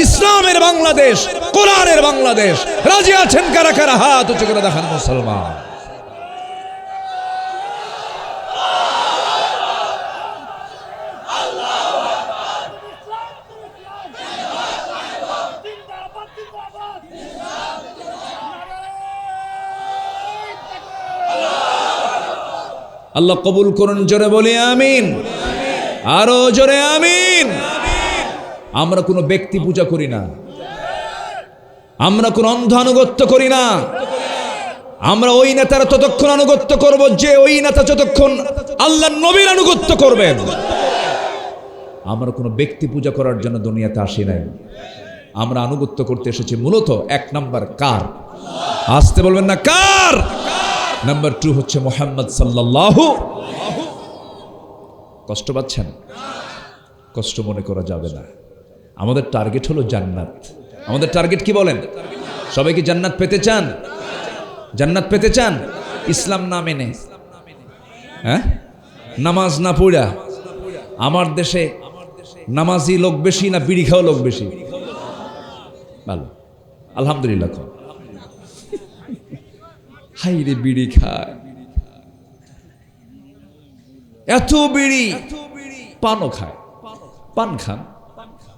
ইসলামের বাংলাদেশ, কোরআনের বাংলাদেশ। রাজি আছেন কারা কারা? হাত উঁচু করে দেখান মুসলমান। আল্লাহ কবুল করুন, জোরে বলি আমিন, আরো জোরে আমিন। আমরা কোনো ব্যক্তি পূজা করি না, আমরা কোনো অন্ধ আনুগত্য করি না, আমরা ওই নেতার ততক্ষণ আনুগত্য করব যে ওই নেতা যতক্ষণ আল্লাহর নবীর আনুগত্য করবেন। আমরা কোনো ব্যক্তি পূজা করার জন্য দুনিয়াতে আসি নাই, আমরা আনুগত্য করতে এসেছি মূলত এক নাম্বার কার, আসতে বলবেন না কার, নাম্বার 2 হচ্ছে মুহাম্মদ সাল্লাল্লাহু। কষ্ট পাচ্ছেন? কষ্ট মনে করা যাবে না। আমাদের টার্গেট হলো জান্নাত। আমাদের টার্গেট কি বলেন? সবাই কি জান্নাত পেতে চান? জান্নাত পেতে চান? ইসলাম না মেনে, হ্যাঁ, নামাজ না পড়া। আমার দেশে নামাজি লোক বেশি না বিড়ি খাওয়া লোক বেশি? ভালো, আলহামদুলিল্লাহ। হাই রে, বিড়ি খায়, এত বিড়ি, পানও খায়। পান খান,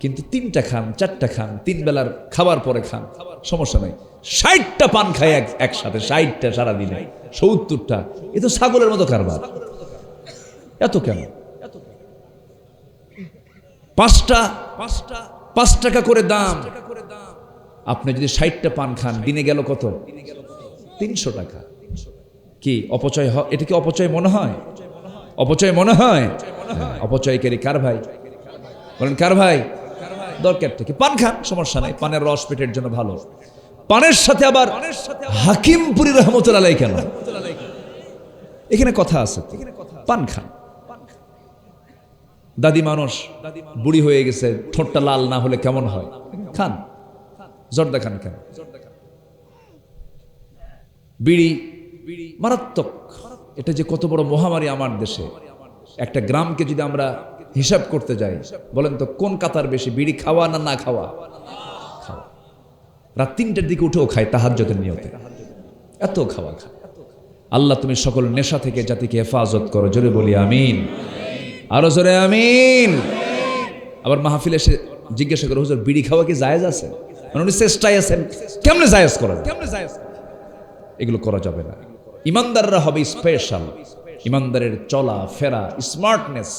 কিন্তু 3টা খান, 4টা খান, 3 বেলার খাবার পরে খান, সমস্যা নাই। 60টা পান খায় একসাথে, 60টা সারাদিনে, 70টা। এ তো ছাগলের মতো কারবার। এত কেন? 5 টাকা করে দাম। আপনি যদি 60টা পান খান, দিনে গেল কত? 300 টাকা। কি অপচয়? এটা কি অপচয় মনে হয়? অপচয় মনে হয়? অপচয়কারী কার ভাই? বলেন কার ভাই? দরকার থেকে পান খান, সমস্যা নাই, পানের রস পেটের জন্য ভালো। পানের সাথে আবার হাকিমপুরি রহমতুল্লাহ আলাইহি কেন? এখানে কথা আছে। পান খান। দাদি মানুষ, বুড়ি হয়ে গেছে, ঠোঁটটা লাল না হলে কেমন হয়? খান। জর্দা খান কেন? বিড়ি মারাত্মক। এটা যে কত বড় মহামারী আমার দেশে। একটা গ্রামকে যদি আমরা হিসাব করতে যাই, বলেন তো কোন কাতার বেশি, বিড়ি খাওয়া না না খাওয়া? খাওয়া। রাত 3টার দিকে উঠেও খায় তাহাজ্জুদের নিয়তে, এত খাওয়া খায়। আল্লাহ তুমি সকল নেশা থেকে জাতিকে হেফাজত করো, জোরে বলি আমিন, আরো জোরে আমিন। আবার মাহফিলে এসে জিজ্ঞাসা করো, হুজুর বিড়ি খাওয়া কি জায়েজ আছে? মানে উনি চেষ্টায় আছেন, কেমনে জায়েজ করা? এগুলো করা যাবে না। ইমানদাররা হবে স্পেশাল। ইমানদারের চলা ফেরা, স্মার্টনেস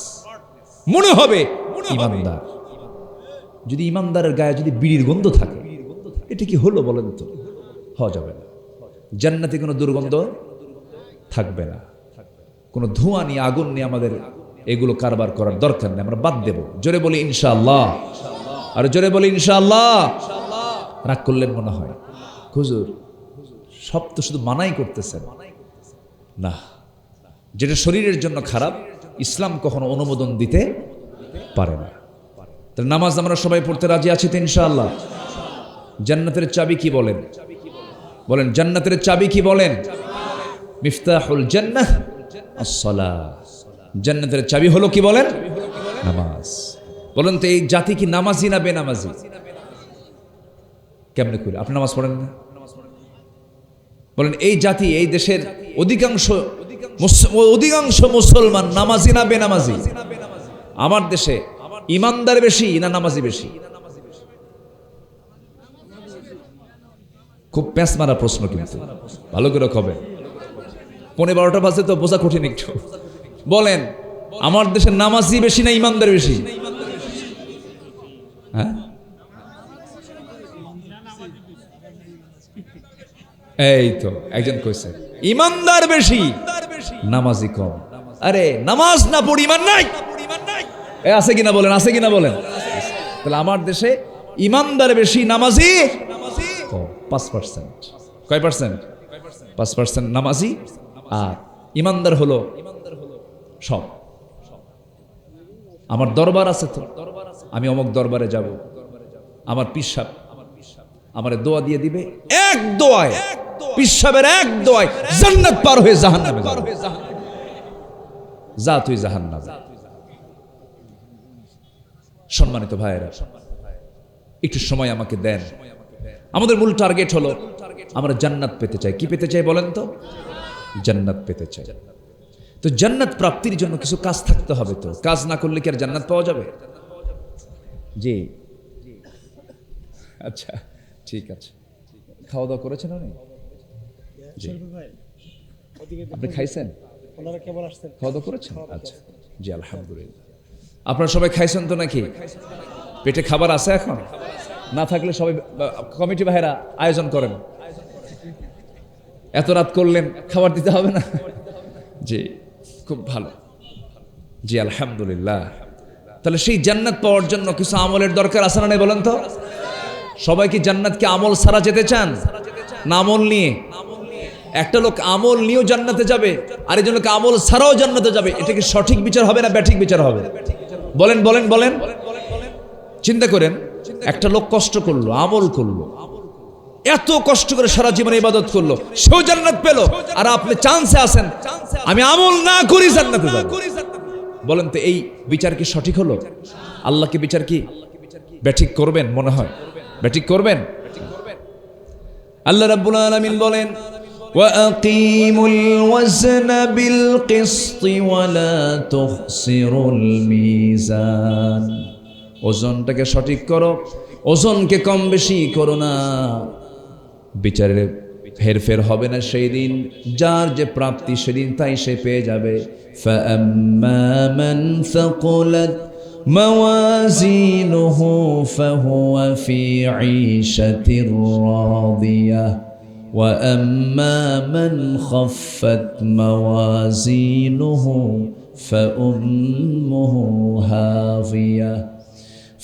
মনে হবে ইমানদার। যদি ইমানদারের গায়ে যদি বিড়ির গন্ধ থাকে, এটা কি হলো বলেন তো? হওয়া যাবে না। জান্নাতে কোনো দুর্গন্ধ থাকবে না, কোনো ধোঁয়া নিয়ে, আগুন নিয়ে আমাদের এগুলো কারবার করার দরকার নেই, আমরা বাদ দেব। জোরে বলি ইনশাআল্লাহ, আর জোরে বলি ইনশাআল্লাহ। রাগ করলেন মনে হয়, হুজুর সব তো শুধু মানাই করতেছেন না। যেটা শরীরের জন্য খারাপ, ইসলাম কখনো অনুমোদন দিতে পারে না। তাহলে নামাজ আমরা সবাই পড়তে রাজি আছি তো ইনশাআল্লাহ? জান্নাতের চাবি কি বলেন? বলেন জান্নাতের চাবি কি বলেন? মিফতাহুল জান্নাহ আস-সালাহ। জান্নাতের চাবি হলো কি বলেন? নামাজ। বলেন তো এই জাতি কি নামাজি না বেনামাজি? কেমনে করে? আপনি নামাজ পড়েন না? বলেন এই জাতি, এই দেশের অধিকাংশ মুসলমান নামাজি না বেনামাজি? আমার দেশে ইমানদার বেশি না নামাজি বেশি? খুব প্যাঁচ মারা প্রশ্ন, কিন্তু ভালো করে হবে। 11:15 বাজে তো বোঝা কঠিন একটু। বলেন আমার দেশে নামাজি বেশি না ইমানদার বেশি? হ্যাঁ, এই তো একজন কইছে ইমানদার বেশি, নামাজি কম। আরে নামাজ না পড়ি ইমান নাই, আছে কিনা বলেন? আছে কিনা বলেন? তাহলে আমার দেশে ইমানদার বেশি, নামাজি কম। 5%। কয় পার্সেন্ট? 5% নামাজি, আর ইমানদার হলো সব। আমার দরবার আছে তো, আমি অমুক দরবারে যাব, আমার পিসাব আমারে দোয়া দিয়ে দিবে, এক দোয়ায়, পিসাবের এক দোয়ায় জান্নাত পার হয়ে জাহান্নামে যাবে। যা তুই জাহান্নামে। সম্মানিত ভাইয়েরা, একটু সময় আমাকে দেন। আমাদের মূল টার্গেট হলো আমরা জান্নাত পেতে চাই। কি পেতে চাই বলেন তো? জান্নাত পেতে চাই। তো জান্নাত প্রাপ্তির জন্য কিছু কাজ থাকতে হবে। তো কাজ না করলে কি আর জান্নাত পাওয়া যাবে? জি, আচ্ছা ঠিক আছে। খাওয়া দাওয়া করেছেন উনি? জি, আপনি খাইছেন? খাওয়া দাওয়া করেছেন? আচ্ছা জি, আলহামদুলিল্লাহ। আপনারা সবাই খাইছেন তো নাকি? পেটে খাবার আছে এখন? না থাকলে সবাই কমিটি ভাইরা আয়োজন করেন, এত রাত করলেন, খাবার দিতে হবে না? জি, খুব ভালো। জি, আলহামদুলিল্লাহ। তাহলে সেই জান্নাত পাওয়ার জন্য কিছু আমলের দরকার আছে না নাই বলেন তো? সবাই কি জান্নাতকে আমল ছাড়া যেতে চান না আমল নিয়ে? একটা লোক আমল নিয়েও জান্নাতে যাবে, আর একজন লোক আমল ছাড়াও জান্নাতে যাবে। এটা কি সঠিক বিচার হবে না ব্যাঠিক বিচার হবে? বলেন বলেন বলেন। চিন্তা করেন, একটা লোক কষ্ট করলো, আমল করলো, এত কষ্ট করে সারা জীবন ইবাদত করলো, সেও জান্নাত পেল, আর আপনি চান্সে আছেন আমি আমল না করি জান্নাতে যাব। বলেন তো এই বিচার কি সঠিক হলো? আল্লাহ কি বিচার কি ব্যাঠিক করবেন? মনে হয় ব্যাঠিক করবেন। আল্লাহ রাব্বুল আলামিন বলেন, وَأَقِيمُوا الْوَزْنَ بِالْقِسْطِ وَلَا تُخْسِرُوا الْمِيزَانَ। ওজনটাকে সঠিক করো, ওজনকে কম বেশি করো না। বিচারে হেরফের হবে না সেই দিন। যার যে প্রাপ্তি সেদিন তাই সে পেয়ে যাবে। فَأَمَّا مَنْ ثَقُلَتْ مَوَازِينُهُ فَهُوَ فِي عِيشَةٍ رَاضِيَةٍ وَأَمَّا مَنْ خَفَّتْ مَوَازِينُهُ فَأُمُّهُ هَاوِيَةٌ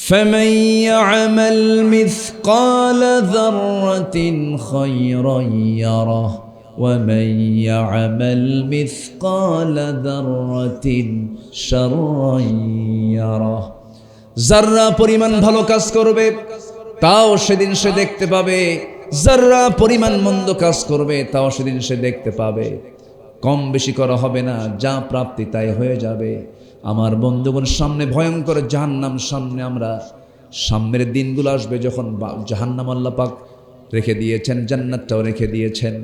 فَمَنْ يَعْمَلْ مِثْقَالَ ذَرَّةٍ خَيْرًا يَرَهُ وَمَنْ يَعْمَلْ مِثْقَالَ ذَرَّةٍ شَرًّا يَرَهُ। যারা পরিমাণ ভালো কাজ করবে তাও সেদিন সে দেখতে পাবে, যারা পরিমাণ মন্দ কাজ করবে তাও সেদিন সে দেখতে পাবে। কম বেশি করা হবে না, যা প্রাপ্তি তাই হয়ে যাবে। আমার বন্ধুগণ, সামনে ভয়ঙ্কর জাহান্নাম, সামনে আমরা সামনের দিনগুলো আসবে যখন জাহান্নাম আল্লাহ পাক রেখে দিয়েছেন, জান্নাতটাও রেখে দিয়েছেন।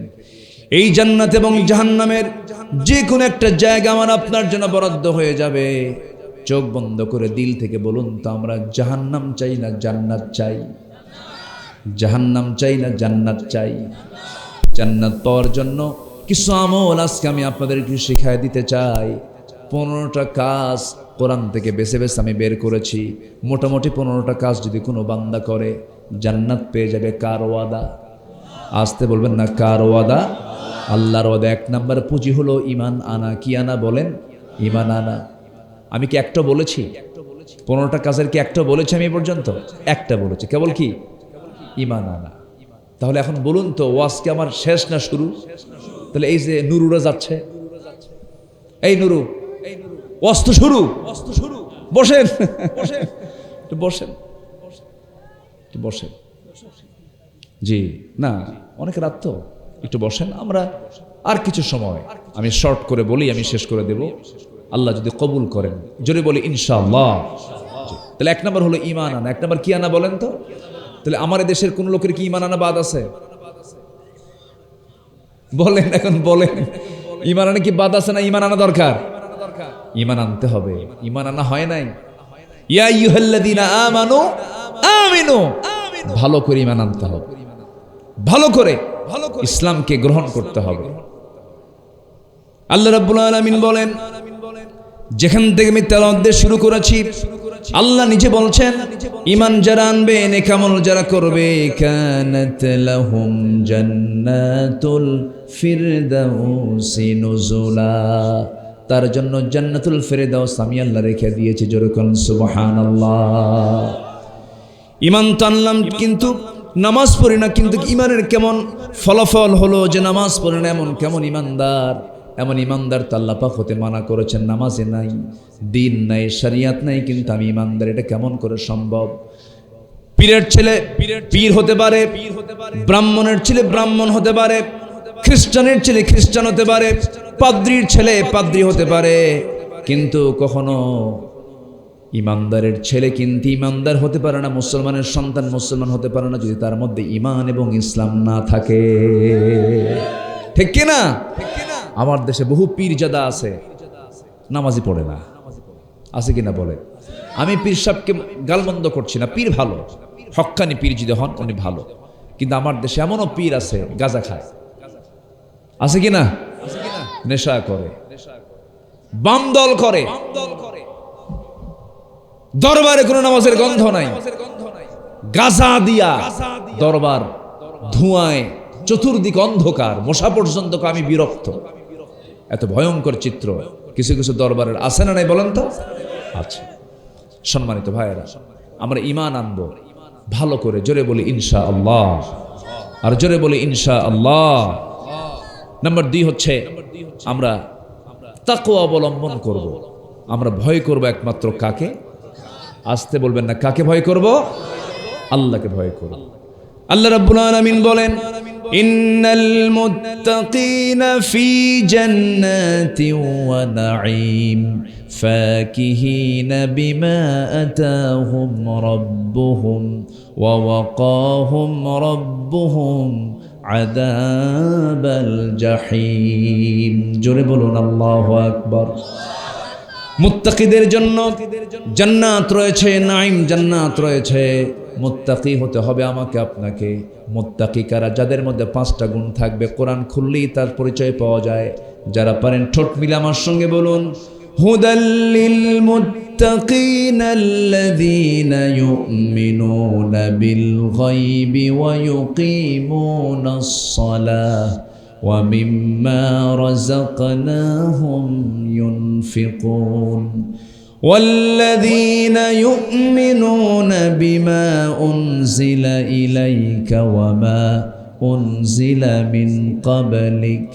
এই জান্নাত এবং জাহান্নামের যে কোনো একটা জায়গা আমার আপনার জন্য বরাদ্দ হয়ে যাবে। চোখ বন্ধ করে দিল থেকে বলুন তো, আমরা জাহান্নাম চাই না জান্নাত চাই? জাহান্নাম চাই না জান্নাত চাই? জান্নাত পাওয়ার জন্য কিছু আমল আজকে আমি আপনাদেরকে শিখায় দিতে চাই। 15টা কাজ কোরআন থেকে বেছে বেছে আমি বের করেছি। মোটামুটি 15টা কাজ যদি কোনো বান্দা করে জান্নাত পেয়ে যাবে। কার ওয়াদা? আসতে বলবেন না, কার ওয়াদা? আল্লাহর ওয়াদা। 1 নাম্বার পুঁজি হলো ঈমান আনা। কি আনা বলেন? ঈমান আনা। আমি কি একটা বলেছি? 15টা কাজের কি একটা বলেছি আমি পর্যন্ত? একটা বলেছি, কেবল কি? ঈমান আনা। তাহলে এখন বলুন তো, ওয়াজ কি আমার শেষ না শুরু? তাহলে এই যে নুরুরা যাচ্ছে, এই নুরু, ওয়াজ তো শুরু। বসেন বসেন বসেন। জি না, অনেক রাত তো, একটু বসেন। আমরা আর কিছু সময় আমি শর্ট করে বলি, আমি শেষ করে দেব আল্লাহ যদি কবুল করেন। জোরে বলি ইনশাআল্লাহ। তাহলে 1 নম্বর হলো ঈমান আনা। 1 নম্বর কি আনা বলেন তো? তাহলে আমার দেশের কোন লোকের কি ঈমান আনা বাদ আছে? বলেন, এখন বলেন, ঈমান আনা কি বাদ আছে না ঈমান আনা দরকার? ঈমান আনতে হবে। ঈমান আনা হয় নাই। ইয়া আইয়ুহাল্লাযীনা আমানু আমিনু। ভালো করে ঈমান আনতে হবে, ভালো করে ইসলামকে গ্রহণ করতে হবে। আল্লাহ রাব্বুল আলামিন বলেন, যেখান থেকে আমি তেলাওয়াত দিয়ে শুরু করেছি, আল্লাহ নিজে বলছেন, ঈমান যারা আনবে, নেক আমল যারা করবে, কানাত লাহুম জান্নাতুল ফিরদাউসি নুজুলা। তার জন্য জান্নাতুল ফিরদাউস আমি আল্লাহ রেখে দিয়েছি। জোরে বলুন সুবহানাল্লাহ। ঈমান তো আনলাম কিন্তু নামাজ পড়ি না, কিন্তু ঈমানের কেমন ফলাফল হলো যে নামাজ পড়ে না এমন কেমন ঈমানদার? এমন ঈমানদার তো আল্লাহ পাক হতে মানা করেছেন। নামাজে নাই, দিন নাই, শরিয়াত নাই, কিন্তু আমি ঈমানদার। এটা কেমন করে সম্ভব? পীরের ছেলে পীর হতে পারে, ব্রাহ্মণের ছেলে ব্রাহ্মণ হতে পারে, খ্রিস্টানের ছেলে খ্রিস্টান হতে পারে, পাদ্রীর ছেলে পাদ্রী হতে পারে, কিন্তু কখনো ইমানদারের ছেলে কিন্তু ইমানদার হতে পারে না, মুসলমানের সন্তান মুসলমান হতে পারে না যদি তার মধ্যে ঈমান এবং ইসলাম না থাকে। ঠিক কিনা? আমার দেশে বহু পীরজাদা আছে, নামাজি পড়ে না। আছে কিনা বলে? আমি পীর সাহেবকে গালমন্দ করছি না, পীর ভালো, হক্কানি পীর যদি হন উনি ভালো, কিন্তু আমার দেশে এমনও পীর আছে গাঁজা খায়। আছে কিনা? নেশা করে, বাম দল করে, দরবারে কোনো নামাজের গন্ধ নাই, গাঁজা দিয়া দরবার ধোঁয়ায় চতুর্দিকে অন্ধকার, মশা পর্যন্ত আমি বিরক্ত। এত ভয়ঙ্কর চিত্র কিছু কিছু দরবারের আছে না নাই বলেন তো? আচ্ছা সম্মানিত ভাইয়েরা, আমরা ঈমান আনবো ভালো করে, জোরে বলি ইনশাআল্লাহ, আর জোরে বলি ইনশাআল্লাহ। নাম্বার 2 হচ্ছে আমরা তাকওয়া অবলম্বন করব। আমরা ভয় করব একমাত্র কাকে? আসতে বলবেন না, কাকে ভয় করব? আল্লাহকে ভয় করব। আল্লাহ রাব্বুল আলামিন বলেন, ইন্নাল মুত্তাকিনা ফি জান্নাতিন ওয়া নাঈম ফাকিহিনা বিমা আতাহুম রাব্বুহুম ওয়া ওয়াকাহুম রাব্বুহুম আযাবাল জাহিম। জোরে বলুন আল্লাহু আকবার। মুত্তাকিদের জন্য জান্নাত রয়েছে, নাঈম জান্নাত রয়েছে। মুত্তাকি হতে হবে আমাকে আপনাকে। মুত্তাকি কারা? যাদের মধ্যে 5টা গুণ থাকবে, কোরআন খুললেই তার পরিচয় পাওয়া যায়। যারা পারেন ঠোঁট মিলে আমার সঙ্গে বলুন, হুদাল্লিল মুত্তাকিনা আল্লাযীনা ইউমিনুনা বিল গায়বি ওয়া ইউকিমুনাস সালাহ ওয়া মিম্মা রাযাকনাহুম ينفقون والذين يؤمنون بما أنزل إليك وما أنزل من قبلك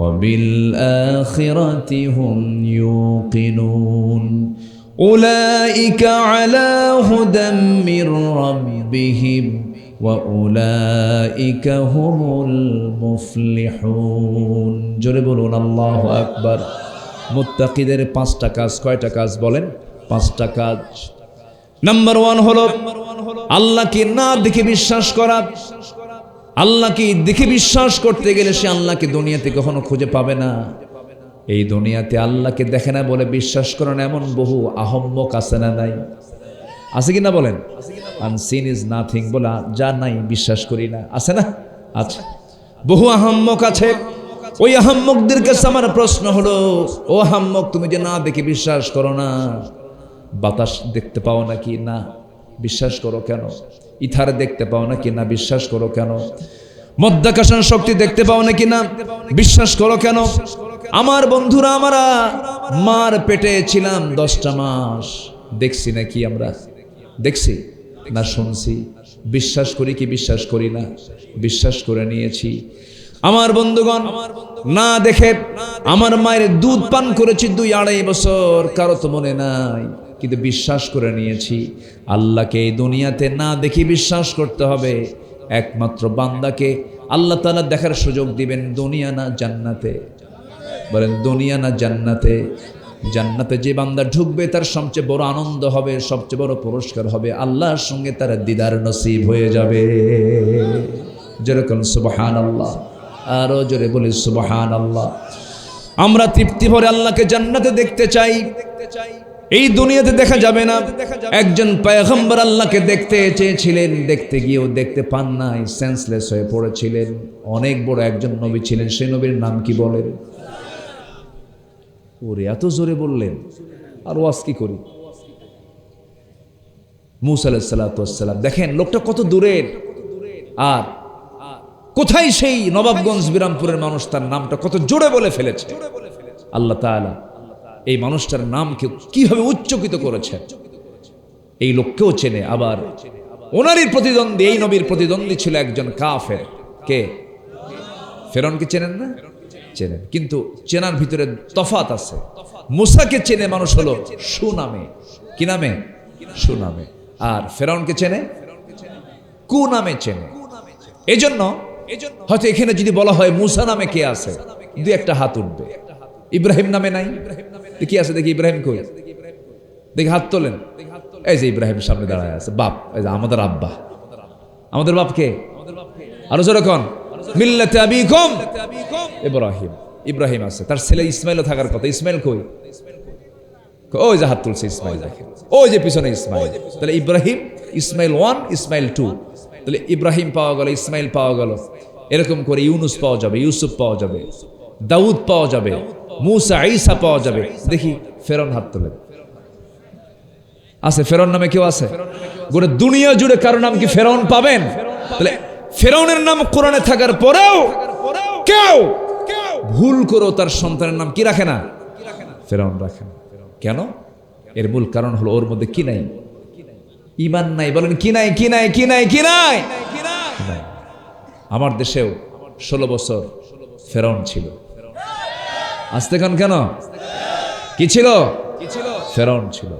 وبالآخرة هم يوقنون أولئك على هدى من ربهم وأولئك هم المفلحون। জোরে বলুন আল্লাহু আকবার। মুত্তাকিদের 5টা কাজ। কয়টা কাজ বলেন? 5টা কাজ। নাম্বার 1 হলো আল্লাহকে না দেখে বিশ্বাস করা। আল্লাহকে দেখে বিশ্বাস করতে গেলে সে আল্লাহকে দুনিয়াতে কখনো খুঁজে পাবে না। এই দুনিয়াতে আল্লাহকে দেখে না বলে বিশ্বাস করেন এমন বহু আহম্মক আছে না নাই? আছে কি না বলেন? আনসিন ইজ নাথিং বলে যা নাই বিশ্বাস করি না, আছে না? আচ্ছা, বহু আহম্মক আছে। ওই আহম্মকদের কাছে আমার প্রশ্ন হলো, ও আহম্মক, তুমি যে না দেখে বিশ্বাস করো না, বাতাস দেখতে পাও নাকি? না, বিশ্বাস করো কেন? ইথার দেখতে পাও নাকি? না, বিশ্বাস করো কেন? মধ্যাকর্ষণ শক্তি দেখতে পাও নাকি? না, বিশ্বাস করো কেন? আমার বন্ধুরা, আমরা মার পেটে ছিলাম 10টা মাস, দেখছি নাকি? আমরা দেখছি না শুনছি? বিশ্বাস করি কি বিশ্বাস করি না? বিশ্বাস করে নিয়েছি। আমার বন্ধুগণ, না দেখে আমার মায়ের দুধ পান করেছি 2-2.5 বছর, কারো তো মনে নাই, কিন্তু বিশ্বাস করে নিয়েছি। আল্লাহকে এই দুনিয়াতে না দেখে বিশ্বাস করতে হবে। একমাত্র বান্দাকে আল্লাহ তাআলা দেখার সুযোগ দিবেন দুনিয়া না জান্নাতে। বলেন দুনিয়া না জান্নাতে? জান্নাতে যে বান্দা ঢুকবে তার সবচেয়ে বড় আনন্দ হবে, সবচেয়ে বড় পুরস্কার হবে, আল্লাহর সঙ্গে তার দিদার নসিব হয়ে যাবে। যেরকম সুবহানাল্লাহ, আরো জোরে বলি সুবহানাল্লাহ। আমরা তৃপ্তি ভরে আল্লাহকে জান্নাতে দেখতে চাই, এই দুনিয়াতে দেখা যাবে না। একজন পয়গম্বর আল্লাহকে দেখতে চেয়েছিলেন, দেখতে গিয়েও দেখতে পান নাই, সেন্সলেস হয়ে পড়েছিলেন। অনেক বড় একজন নবী ছিলেন, সেই নবীর নাম কি বলেন? ওরে এত জোরে বললেন, আর ওয়াজ কি করি? মূসা আলাইহিস সালাতু ওয়াস সালাম। দেখেন লোকটা কত দূরের, আর কোথায় সেই নবাবগঞ্জ বিরামপুরের মানুষ তার নামটা কত জোরে বলে ফেলেছে। আল্লাহ তাআলা এই মানুষটার নামকে কিভাবে উচ্চকিত করেছেন, এই লোককেও চেনে। আবার ওনারই প্রতিদ্বন্দ্বী, এই নবীর প্রতিদ্বন্দ্বী ছিল একজন কাফের। কে? ফেরাউনকে চেনেন না? চেনেন, কিন্তু চেনার ভিতরে তফাত আছে। মূসাকে চেনে মানুষ হলো সুনামে। কি নামে? সুনামে। আর ফেরাউনকে চেনে কু নামে চেনে। এজন্য হয়তো এখানে যদি বলা হয় মূসা নামে কে আছে, 2-1টা হাত উঠবে। ইব্রাহিম নামে নাই? কি আছে দেখি? ইব্রাহিম কই? দেখি হাত তোলেন। এই যে ইব্রাহিম সামনে দাঁড়ায় আছে, বাপ, এই যে আমাদের আব্বা। আমাদের বাপ কে? আরো যেরকম মিল্লাতে আবিকুম ইব্রাহিম। ইব্রাহিম আছে, তার ছেলে ইসমাইলও থাকার কথা। ইসমাইল কই? ওই যে হাত তুলছে ইসমাইল, দেখেন ওই যে পিছনে ইসমাইল। তাহলে ইব্রাহিম, ইসমাইল 1, ইসমাইল 2। তাহলে ইব্রাহিম পাওয়া গেল, ইসমাইল পাওয়া গেল। এরকম করে ইউনুস পাওয়া যাবে, ইউসুফ পাওয়া যাবে, দাউদ পাওয়া যাবে, মূসা ঈসা পাওয়া যাবে। দেখি ফেরাউন হাত তোলেন। আছে ফেরাউন নামে কেউ আছে? গোটা দুনিয়া জুড়ে কারো নাম কি ফেরাউন পাবেন? তাহলে ফেরাউনের নাম কোরআনে থাকার পরেও কেউ ভুল করেও তার সন্তানের নাম কি রাখে না? ফেরাউন রাখে না। কেন? এর মূল কারণ হলো ওর মধ্যে কি নাই? ঈমান নাই। বলেন কি নাই? কি নাই? কি নাই? কি নাই? আমার দেশেও 16 বছর ফেরাউন ছিল। আসতে কেন? কি ছিল? ফেরাউন ছিল।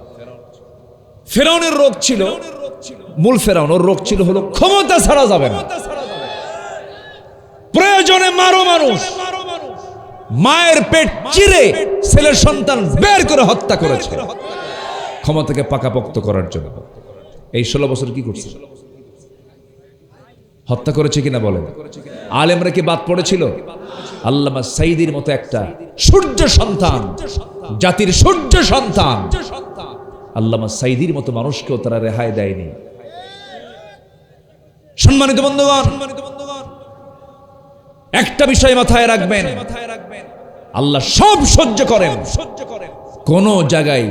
ফেরাউনের রোগ ছিল, মূল ফেরাউন, ওর রোগ ছিল হলো ক্ষমতা ছাড়া যাবে না, প্রয়োজনে মারো মানুষ। মায়ের পেট চিরে ছেলের সন্তান বের করে হত্যা করেছে ক্ষমতাকে পাকাপোক্ত করার জন্য। এই 16 বছর কি করছে? হত্যা করেছে কিনা বলেন? আলেমরা কি বাদ পড়েছিল? আল্লামা সাইদির মতো একটা সূর্য সন্তান, জাতির সূর্য সন্তান আল্লামা সাইদির মতো মানুষকেও তারা রেহাই দেয়নি। সম্মানিত বন্ধুগণ, একটা বিষয় মাথায় রাখবেন, আল্লাহ সব সহ্য করেন, কোন জায়গায়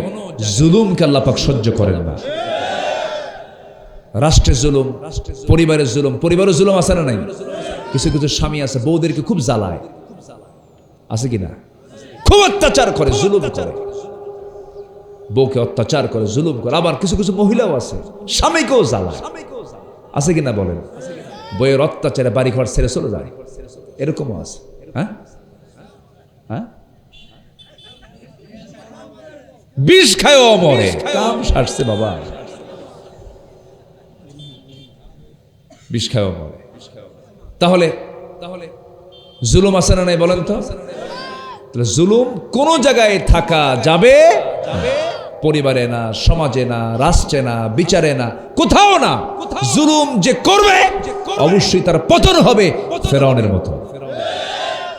জুলুমকে আল্লাহ পাক সহ্য করেন না। রাষ্ট্রের জুলুম, পরিবারের জুলুম, পরিবারের জুলুম আছে না নাই? কিছু কিছু স্বামী আছে বউদেরকে খুব জ্বালায়, আছে কিনা? খুব অত্যাচার করে, জুলুম করে, বউকে অত্যাচার করে, জুলুম করে। আবার কিছু কিছু মহিলাও আছে স্বামীকেও জ্বালায়, আছে কিনা বলেন? বইয়ের অত্যাচারে বাড়ি ঘর ছেড়ে চলে যায়, এরকমও আছে। হ্যাঁ হ্যাঁ, বিষ খায়ও মরে, কাম সারছে বাবা, বিষ খায়ও মরে। তাহলে জুলুম আছে না নাই বলেন তো? জুলুম কোন জায়গায় থাকা যাবে? পরিবারে না, সমাজে না, রাষ্ট্রে না, বিচারে না, কোথাও না। জুলুম যে করবে অবশ্যই তার পতন হবে ফেরাউনের মতো।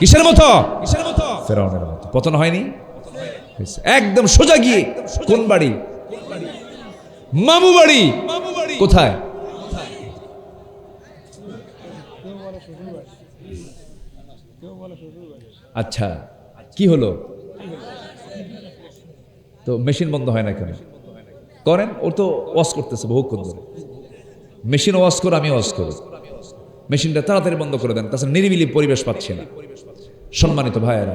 কিসের মতো? ফেরাউনের মতো। পতন হয়নি? একদম সোজা গিয়ে কোন বাড়ি? মামু বাড়ি। কোথায়? আচ্ছা, কি হলো? তো মেশিন বন্ধ হয় না কেন? করেন, ও তো ওয়াশ করতেছে বহুক্ষণ ধরে। মেশিন ওয়াশ করে, আমি ওয়াশ করি, মেশিনটা তাড়াতাড়ি বন্ধ করে দেন, তাছাড়া নিরিবিলি পরিবেশ পাচ্ছে না। সম্মানিত ভাইয়েরা,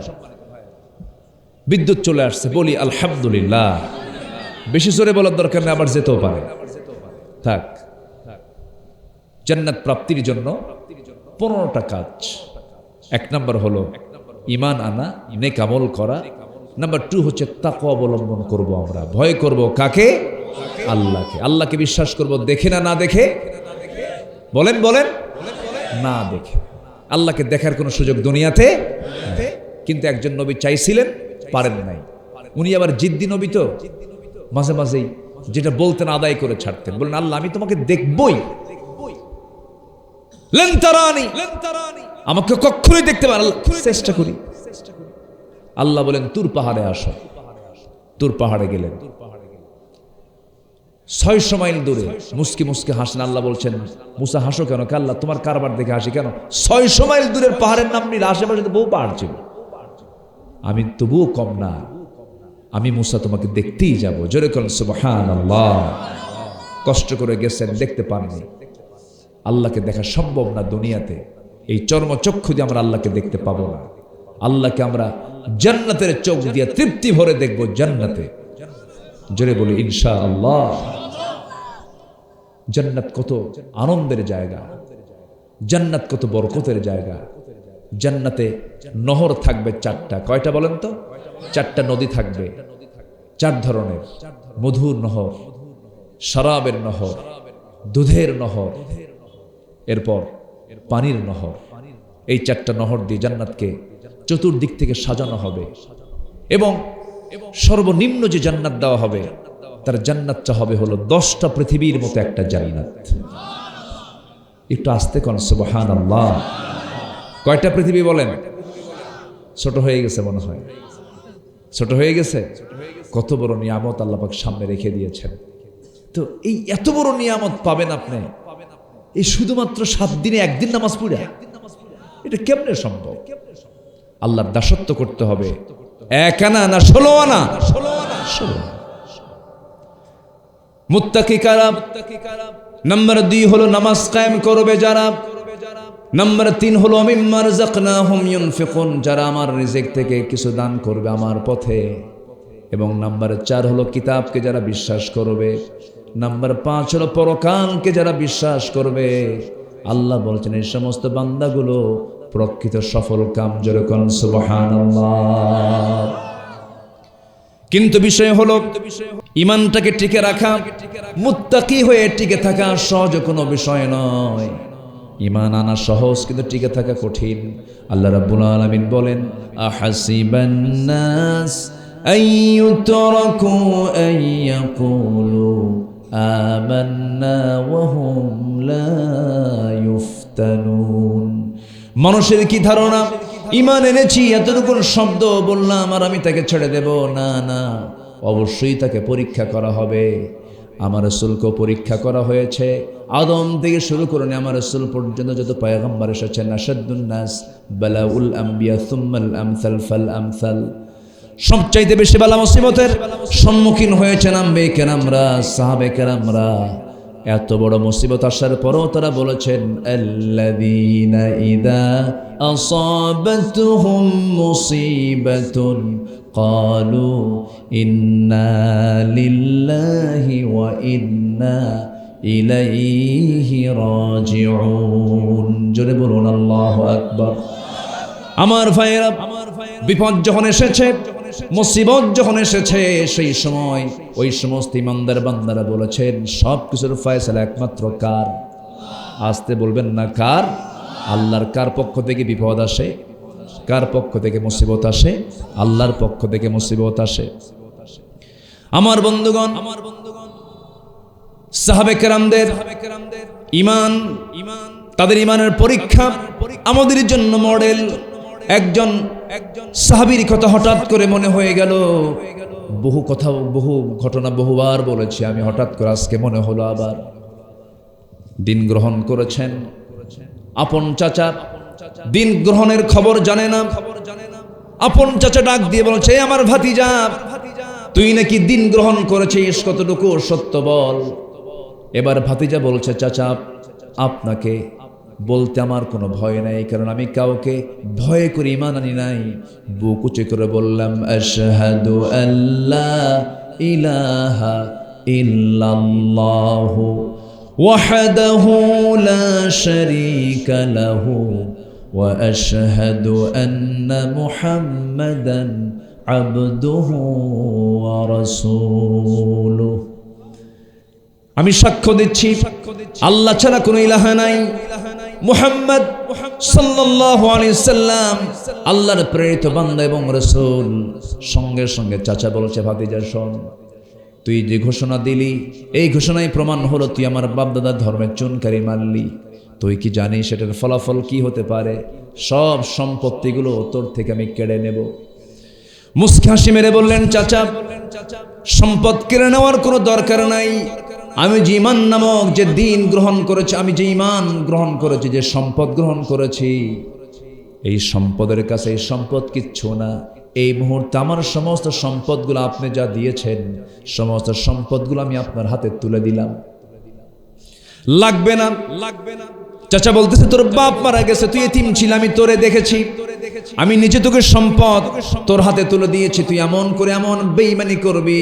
বিদ্যুৎ চলে আসছে, বলি আলহামদুলিল্লাহ। বেশি জোরে বলার দরকার নেই, আবার যেতেও পারে, থাক। জান্নাত প্রাপ্তির জন্য 15টা কাজ। 1 নম্বর হলো ঈমান আনা, নেক আমল করা। নাম্বার 2 হচ্ছে তাকওয়া অবলম্বন করব। আমরা ভয় করব কাকে? আল্লাহকে। আল্লাহকে বিশ্বাস করব দেখে না, না দেখে? বলেন বলেন, না দেখে। আল্লাহকে দেখার কোনো সুযোগ দুনিয়াতে, কিন্তু একজন নবী চাইছিলেন, পারেন নাই। উনি আবার জিদ্দি নবী, তো মাঝে মাঝেই যেটা বলতেন আদায় করে ছাড়তেন। বলেন আল্লাহ আমি তোমাকে দেখবই, লেন তারানি, আমাকে কখনোই দেখতে পারে, চেষ্টা করি। আল্লাহ বলেন তুর পাহাড়ে আসো। তুর পাহাড়ে গেলেন, 600 মাইল দূরে। মুস্কি মুস্কি হাসেন। আল্লাহ বলছেন মুসা হাসো কেন? আল্লাহ তোমার কারবার দেখে হাসি কেন? 600 মাইল দূরের পাহাড়ের নাম নিলে, আশেপাশে তো বহু পাহাড় ছিল, আমি তবুও কম না। আমি মুসা তোমাকে দেখতেই যাব। জোরে করেন সুবহানাল্লাহ। কষ্ট করে গেছেন, দেখতে পাননি। আল্লাহকে দেখা সম্ভব না দুনিয়াতে। এই চর্মচক্ষু দিয়ে আমরা আল্লাহকে দেখতে পাবো না। আল্লাহকে আমরা জান্নাতের চোখ দিয়ে তৃপ্তি ভরে দেখব জান্নাতে। জোরে বলি ইনশাআল্লাহ। জান্নাত কত আনন্দের জায়গা, জান্নাত কত বরকতের জায়গা। জান্নাতে নহর থাকবে 4টা। কয়টা বলেন তো? 4টা নদী থাকবে, 4 ধরনের। মধুর নহর, শরাবের নহর, দুধের নহর, এরপর পানির নহর। এই 4টা নহর দিয়ে জান্নাতকে চতুর্দিক থেকে সাজানো হবে। এবং সর্বনিম্ন যে জান্নাত দেওয়া হবে, তার জান্নাতটা হবে হলো 10টা পৃথিবীর মতো একটা জান্নাত। একটু আস্তে কোন সুবহানাল্লাহ। কয়টা পৃথিবী বলেন? ছোট হয়ে গেছে মনে হয়, ছোট হয়ে গেছে। কত বড় নিয়ামত আল্লাহ পাক সামনে রেখে দিয়েছেন। তো এই এত বড় নিয়ামত পাবেন আপনি এই শুধুমাত্র 7 দিনে 1 দিন নামাজ পড়ে? এটা কেমনে সম্ভব? আল্লাহর দাসত্ব করতে হবে। 1 আনা না 16 আনা? 16। মুত্তাকি কারা? নাম্বার 2 হলো নামাজ কায়েম করবে যারা। নাম্বার 3 হলো মিম্মা রাযাকনাহুম ইউনফিকুন, যারা আমার রিজিক থেকে কিছু দান করবে আমার পথে। এবং নাম্বার 4 হলো কিতাবকে যারা বিশ্বাস করবে। নাম্বার 5 হলো পরকালকে যারা বিশ্বাস করবে। আল্লাহ বলছেন এই সমস্ত বান্দাগুলো প্রকৃত সফল কাম। জোরে কোন সুবহানাল্লাহ। কিন্তু বিষয় হলো ঈমানটাকে টিকে রাখা, মুত্তাকি হয়ে টিকে থাকা সহজ কোনো বিষয় নয়। ঈমান আনা সহজ, কিন্তু টিকে থাকা কঠিন। আল্লাহ রাব্বুল আলামিন বলেন আহাসিবান নাস আইয়ুতরাকু আইয়াকুলু আমান্না ওয়া হুম লা ইফতানুন। মানুষের কি ধারণা, ঈমান এনেছি এতটুকু শব্দ বললাম আর আমি তাকে ছেড়ে দেব? না না, অবশ্যই তাকে পরীক্ষা করা হবে। আমার রাসূলকে পরীক্ষা করা হয়েছে। আদম থেকে শুরু করে আমার রাসূল পর্যন্ত যত পয়গম্বর এসেছেন, আশাদ্দুন নাস বালাউল আম্বিয়া সুম্মাল আমসাল ফাল আমসাল, সবচাইতে বেশি বালা মুসিবতের সম্মুখীন হয়েছেন আম্বিয়া কেরামরা, সাহাবে কেরামরা। এত বড় মুসিবত আসার পরও তারা বলেছেন আল্লাযীনা ইযা আসাবাতুহুম মুসিবাতুন ক্বালু ইন্না লিল্লাহি ওয়া ইন্না ইলাইহি রাজিউন। জোরে বলুন আল্লাহু আকবার। আমার ভাইয়েরা, বিপদ যখন এসেছে, মুসিবত যখন এসেছে, সেই সময় ওই সমস্ত ইমানদার বান্দারা বলেছেন সব কিছুর ফয়সালা একমাত্র কার? আসতে বলবেন না কার? আল্লাহর। কার পক্ষ থেকে বিপদ আসে? কার পক্ষ থেকে মুসিবত আসে? আল্লাহর পক্ষ থেকে মুসিবত আসে। আমার বন্ধুগণ, সাহাবে কেরামদের ঈমান, তাদের ঈমানের পরীক্ষা আমাদের জন্য মডেল। একজন সাহাবীর কথা হঠাৎ করে মনে হয়ে গেল। বহু কথা, বহু ঘটনা বহুবার বলেছি আমি, হঠাৎ করে আজকে মনে হলো আবার। দিন গ্রহণ করেছেন আপন চাচা, দিন গ্রহণের খবর জানে না। আপন চাচা ডাক দিয়ে বলছে আমার ভাতিজা, তুই নাকি দিন গ্রহণ করেছিস, কতটুকু সত্য বল। এবার ভাতিজা বলছে চাচা, আপনাকে বলতে আমার কোনো ভয় নাই, কারণ আমি কাউকে ভয় করে ঈমান আনি নাই। বুক উঁচু করে বললাম আশহাদু আল্লা ইলাহা ইল্লাল্লাহু ওয়াহদাহু লা শারীকা লাহু ওয়া আশহাদু আন্না মুহাম্মাদান আবদুহু ওয়া রাসূলুহু। আমি সাক্ষ্য দিচ্ছি আল্লাহ ছাড়া কোনো ইলাহা নাই, মুহাম্মদ সাল্লাল্লাহু আলাইহি সাল্লাম আল্লাহর প্রেরিত বান্দা এবং রাসূল। সঙ্গে সঙ্গে চাচা বলছে ভাতিজা শোন, তুই যে ঘোষণা দিলি এই ঘোষণায় প্রমাণ হলো তুই আমার বাপদাদার ধর্মের চুনকারি মারলি। তুই কি জানিস সেটার ফলাফল কি হতে পারে? সব সম্পত্তিগুলো তোর থেকে আমি কেড়ে নেব। মুস্কি হাসি মেরে বললেন চাচা, সম্পদ কেড়ে নেওয়ার কোনো দরকার নাই। আমি যে ঈমান নামক যে দিন গ্রহণ করেছি, আমি যে ঈমান গ্রহণ করেছি, যে সম্পদ গ্রহণ করেছি, এই সম্পদের কাছে এই সম্পদ কিচ্ছু না। এই মুহূর্তে আমার সমস্ত সম্পদগুলো আপনি যা দিয়েছেন, সমস্ত সম্পদগুলো আমি আপনার হাতে তুলে দিলাম। লাগবে না, লাগবে না। চাচা বলতেছে তোর বাপ মারা গেছে, তুই এতিম ছিল, আমি তোরে দেখেছি, আমি নিজে তোকে সম্পদ তোর হাতে তুলে দিয়েছি, তুই এমন করে এমন বেঈমানি করবি,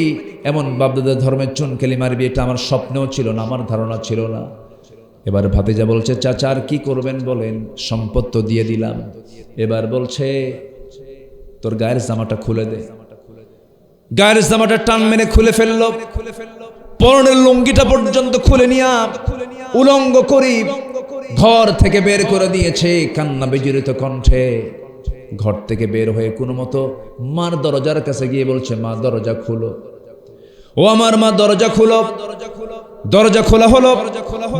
এমন বাপদাদার ধর্মের চুনকালি মারবি, এটা আমার স্বপ্নেও ছিল না, আমার ধারণা ছিল না। এবার ভাতিজা বলছে চাচা আর কি করবেন বলেন, সম্পদ তো দিয়ে দিলাম। এবার বলছে তোর গায়ের জামাটা খুলে দে। গায়ের জামাটা টান মেরে খুলে ফেললো, পরনের লুঙ্গিটা পর্যন্ত খুলে নিয়া উলঙ্গ করি ঘর থেকে বের করে দিয়েছে। কান্না বিজড়িত কণ্ঠে ঘর থেকে বের হয়ে কোনো মতো মার দরজার কাছে গিয়ে বলছে মা দরজা খুলো, ও আমার মা দরজা খুলো। দরজা খোলা হলো।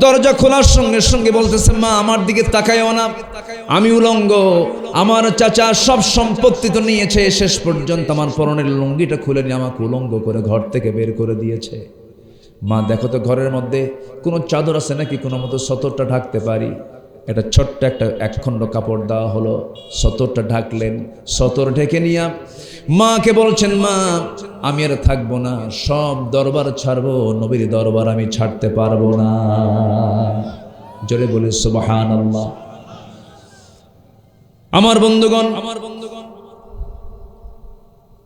দরজা খোলার সঙ্গে সঙ্গে বলতেছে মা আমার দিকে তাকায়ও না, আমি উলঙ্গ, আমার চাচা সব সম্পত্তি তো নিয়েছে, শেষ পর্যন্ত আমার পরনের লুঙ্গিটা খুলে নিয়ে আমাকে উলঙ্গ করে ঘর থেকে বের করে দিয়েছে। মা দেখো তো ঘরের মধ্যে কোনো চাদর আছে নাকি, কোনো মতো সতরটা ঢাকতে পারি। একটা ছোট্ট একটা একখণ্ড কাপড় দেওয়া হলো, সতরটা ঢাকলেন। সতর ঢেকে নিয়ে মাকে বলছেন মা আমি আর থাকবো না, সব দরবার ছাড়বো, নবীর দরবার আমি ছাড়তে পারবো না। জোরে বলি সুবহানাল্লাহ। আমার বন্ধুগণ,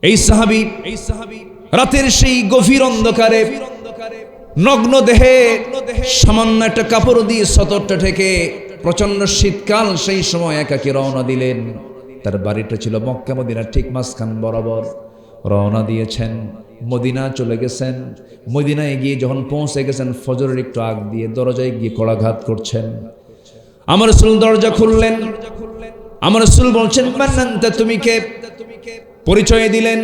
এই সাহাবী রাতের সেই গভীর অন্ধকারে নগ্ন দেহে সামান্য একটা কাপড় দিয়ে সতরটা ঢেকে, প্রচন্ড শীতকাল, সেই সময় একাকী রওনা দিলেন। তার বাড়িটা ছিল মক্কা মদিনার ঠিক মাঝখান বরাবর। রওনা দিয়েছেন, মদিনা চলে গেছেন। মদিনায় গিয়ে যখন পৌঁছে গেছেন, ফজরের একটু আগ দিয়ে দরজায় গিয়ে কড়াঘাত করছেন। আমার রাসূল দরজা খুললেন। আমার রাসূল বলছেন, মান আনতা, তুমি কে? পরিচয় দিলেন।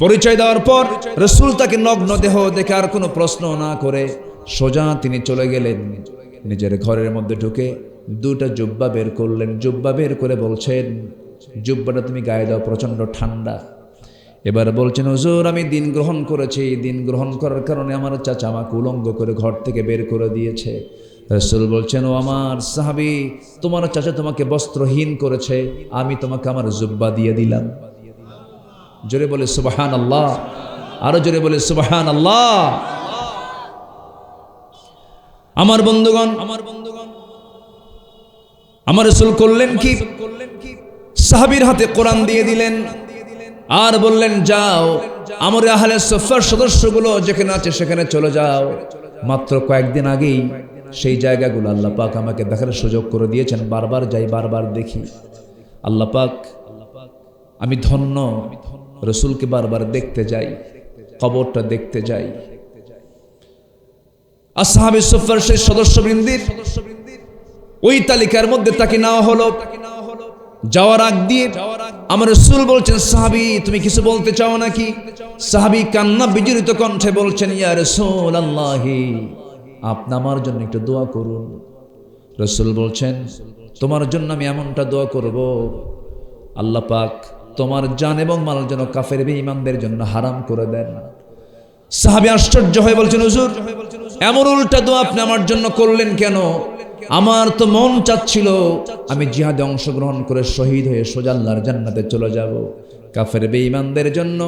পরিচয় দেওয়ার পর রাসূল তাকে নগ্ন দেহ দেখে আর কোনো প্রশ্ন না করে সোজা তিনি চলে গেলেন। নিজের ঘরের মধ্যে ঢুকে দুটা জুব্বা বের করলেন। জুব্বা বের করে বলছেন, জুব্বাটা তুমি গায়ে দাও, প্রচন্ড ঠান্ডা। এবার বলছেন, হুজুর আমি দিন গ্রহণ করেছি, দিন গ্রহণ করার কারণে আমার চাচা আমাকে উলঙ্গ করে ঘর থেকে বের করে দিয়েছে। রাসূল বলছেন, ও আমার সাহাবী, তোমার চাচা তোমাকে বস্ত্রহীন করেছে, আমি তোমাকে আমার জুব্বা দিয়ে দিলাম। জোরে বলে সুবহানাল্লাহ, আরো জোরে বলে সুবহানাল্লাহ। আমার বন্ধুগণ, আমার রাসূল করলেন কি? সাহাবীর হাতে কোরআন দিয়ে দিলেন আর বললেন, যাও আমার আহলে সুফার সদস্যগুলো যেখানে আছে সেখানে চলে যাও। মাত্র কয়েকদিন আগেই সেই জায়গাগুলো আল্লাহ পাক আমাকে দেখার সুযোগ করে দিয়েছেন। বারবার যাই, বারবার দেখি। আল্লাহ পাক, আমি ধন্য, রাসূলকে বারবার দেখতে যাই, কবরটা দেখতে যাই। আসহাবে সুফার সেই সদস্যবৃন্দের ওই তালিকার মধ্যে তাকে নেওয়া হলো। যাওয়ার আগ দিয়ে আমার রাসূল বলছেন, সাহাবী তুমি কিছু বলতে চাও নাকি? সাহাবী কান্না বিজড়িত কণ্ঠে বলছেন, ইয়া রাসূলুল্লাহ, আপনি আমার জন্য একটু দোয়া করুন। রাসূল বলছেন, তোমার জন্য আমি এমনটা দোয়া করব, আল্লাহ পাক তোমার জান এবং মাল যেন কাফের বেঈমানদের জন্য হারাম করে দেন। সাহাবী আশ্চর্য হয়ে বলছেন, হুজুর এমন উল্টা দোয়া আপনি আমার জন্য করলেন কেন? আমার তো মন চাচ্ছিল আমি জিহাদে অংশগ্রহণ করে শহীদ হয়ে সোজা আল্লাহর জান্নাতে চলে যাব। কাফের বেঈমানদের জন্য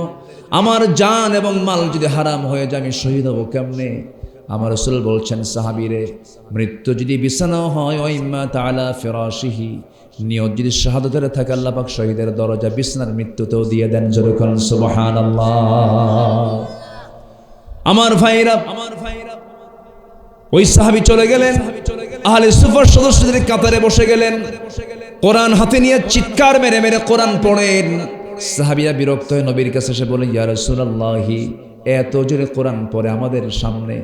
আমার জান এবং মাল যদি হারাম হয়ে যায় আমি শহীদ হব কেমনে? আমার রাসূল বলছেন, সাহাবীরে, মৃত্যু যদি বিছানাও হয়, ওয়াইম্মা তাআলা ফিরাশিহি, নিয়ত যদি শাহাদাতের থাকে, আল্লাহ পাক শহীদের দরজা বিছানার মৃত্যুতেও দিয়ে দেন। জোরে বলুন সুবহানাল্লাহ। আমার ভাইরা, ওই সাহাবী চলে গেলেন, আহলে সুফার সদস্যদের কাতারে বসে গেলেন, কোরআন হাতে নিয়ে চিৎকার মেরে মেরে কোরআন পড়েন। সাহাবীরা বিরক্ত হয়ে নবীর কাছে এসে বলে, ইয়া রাসূলুল্লাহ, এত জোরে কোরআন পড়ে আমাদের সামনে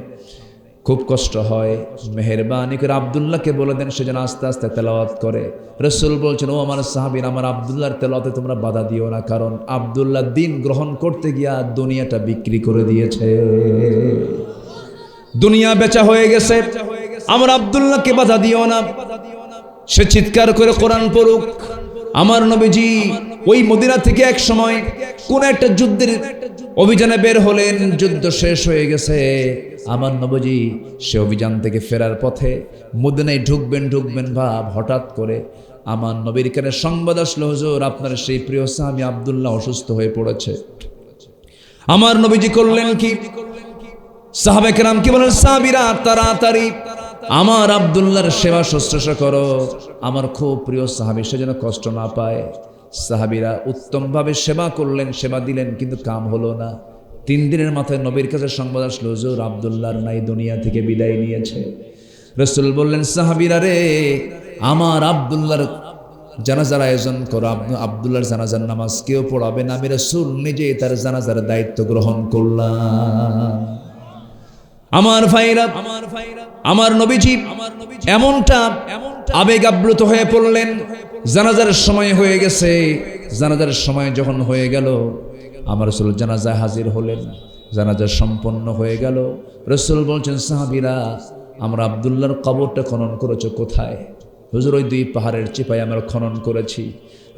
খুব কষ্ট হয়, মেহেরবানি করে আব্দুল্লাহকে বলে দেন সে যেন আস্তে আস্তে তেলাওয়াত করে। রাসূল বলছেন, ও আমার সাহাবীরা, আমার আব্দুল্লাহর তেলাওয়াতে তোমরা বাধা দিও না, কারণ আব্দুল্লাহ দিন গ্রহণ করতে গিয়া দুনিয়াটা বিক্রি করে দিয়েছে, দুনিয়া বেচা হয়ে গেছে। আমার আব্দুল্লাহকে বাধা দিও না, সে চিৎকার করে কোরআন পড়ুক। আমার নবীজি ওই মদিনা থেকে এক সময় কোন একটা যুদ্ধের অভিযানে বের হলেন, যুদ্ধ শেষ হয়ে গেছে। আমার নবীজি সে অভিযান থেকে ফেরার পথে মদিনায় ঢুকবেন ভাব, হঠাৎ করে আমার নবীর কানে সংবাদ আসলো, হুজুর আপনার সেই প্রিয় সাহাবী আব্দুল্লাহ অসুস্থ হয়ে পড়েছে। আমার নবীজি করলেন কি? সাহাবে কেরাম কি বলেন, সাহাবীরা তাড়াতাড়ি আমার আব্দুল্লাহর সেবা শুশ্রূষা করো, আমার খুব প্রিয় সাহাবী, সে যেন কষ্ট না পায়। সাহাবীরা উত্তমভাবে সেবা করলেন, সেবা দিলেন, কিন্তু কাম হলো না। 3 দিনের মাথায় নবীর কাছে সংবাদ আসলো, হুজুর আব্দুল্লাহর নাই, দুনিয়া থেকে বিদায় নিয়েছে। রাসূল বললেন, সাহাবীরা রে, আমার আব্দুল্লাহর জানাজার আয়োজন করো, আব্দুল্লাহর জানাজার নামাজ কেউ পড়াবে না, আমি রাসূল নিজে তার জানাজার দায়িত্ব গ্রহণ করলাম। আমার ভাইরা, আমার নবীজি এমনটা আবেগ আপ্লুত হয়ে পড়লেন। জানাজার সময় হয়ে গেছে। জানাজার সময় যখন হয়ে গেল, আমার রাসূল জানাজায় হাজির হলেন। জানাজা সম্পন্ন হয়ে গেল। রাসূল বলছেন, সাহাবীরা, আমরা আব্দুল্লাহর কবরটা খনন করেছো কোথায়? হুজুর ওই 2 পাহাড়ের চিপায় আমরা খনন করেছি।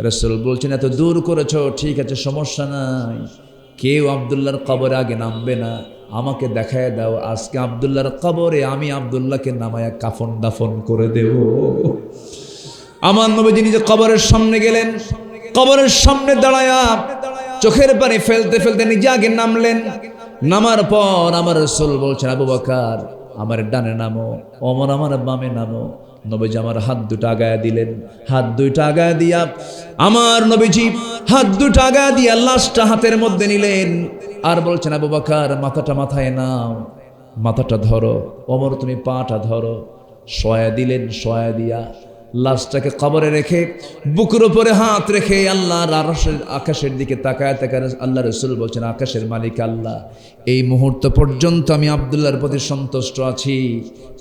রাসূল বলছেন, এত দূর করেছো, ঠিক আছে, সমস্যা নাই, কেউ আব্দুল্লাহর কবরে আগে নামবে না, আমাকে দেখায় দাও, আজকে আব্দুল্লাহর কবরে আমি আব্দুল্লাহকে নামায়া কাফন দাফন করে দেব। আমার নবীজি নিজে কবরের সামনে গেলেন, কবরের সামনে দাঁড়ায়া চোখের পানি ফেলতে ফেলতে নিজে আগে নামলেন। নামার পর আমার রাসূল বলছেন, আবু বকর আমার ডানে নামো, ওমর আমার বামে নামো, নবীজি আমার হাত দুটো আগায়া দিলেন, হাত দুইটা আগায়া দিয়া আমার নবীজি হাত দুটো আগায়া দিয়া লাশটা হাতের মধ্যে নিলেন, আর বলছেন আবু বকর মাথাটা মাথায় নাও, মাথাটা ধরো, ওমর তুমি পাটা ধরো। শোয়া দিলেন, শোয়া দিয়া লাশটাকে কবরে রেখে বুকের উপরে হাত রেখে আল্লাহর আকাশের দিকে তাকায় তাকায় আল্লাহ রাসূল বলছেন, আকাশের মালিক আল্লাহ, এই মুহূর্ত পর্যন্ত আমি আব্দুল্লাহর প্রতি সন্তুষ্ট আছি,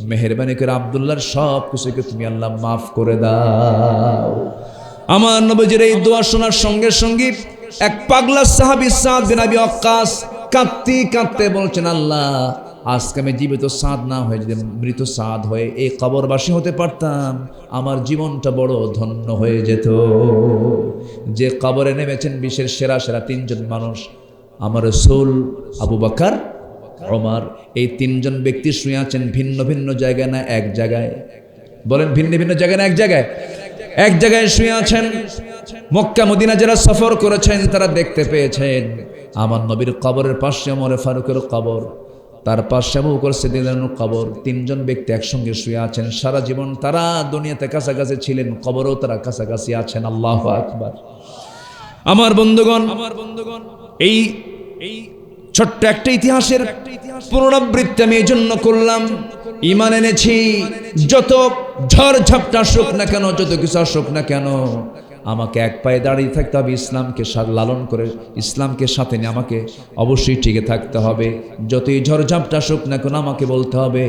মেহেরবানি করে আব্দুল্লাহর সব কিছুকে তুমি আল্লাহ মাফ করে দাও। আমার নবীজির এই দোয়া শোনার সঙ্গে সঙ্গে এক পাগলা সাহাবী সাদ বিন আবি ওয়াক্কাস কাঁদতে কাঁদতে বলছেন, আল্লাহ আজকে আমি জীবিত সাদ না হয়ে যদি মৃত সাদ হয়ে এই কবরবাসী হতে পারতাম, আমার জীবনটা বড় ধন্য হয়ে যেত। যে কবরে নেমেছেন বিশ্বের সেরা সেরা তিনজন মানুষ, আমার রাসূল, আবু বকর, ওমর, এই তিনজন ব্যক্তি শুয়ে আছেন ভিন্ন ভিন্ন জায়গায় না এক জায়গায়? বলেন ভিন্ন ভিন্ন জায়গায় না এক জায়গায়? এক জায়গায় শুয়ে আছেন। মক্কা মদিনা যারা সফর করেছেন তারা দেখতে পেয়েছেন আমার নবীর কবরের পাশে ওমর ফারুকের কবর, তার পাশে আবু বকর সিদ্দিকের কবর। তিনজন ব্যক্তি একসঙ্গে শুয়ে আছেন। সারা জীবন তারা দুনিয়াতে কাছাকাছি ছিলেন, কবরেও তারা কাছাকাছি আছেন। আল্লাহু আকবার। আমার বন্ধুগণ, এই ছোট্ট একটা ইতিহাসের পুনরাবৃত্তি আমি এই জন্য করলাম। ঈমান এনেছি, যত ঝড় ঝাপটা আসুক না কেন, যত কিছু আসুক না কেন, আমাকে এক পায়ে দাঁড়িয়ে থাকতে হবে, ইসলামকে লালন করে ইসলামকে সাথে নিয়ে আমাকে অবশ্যই টিকে থাকতে হবে। যতই ঝড় ঝাপটা আসুক না কেন আমাকে বলতে হবে,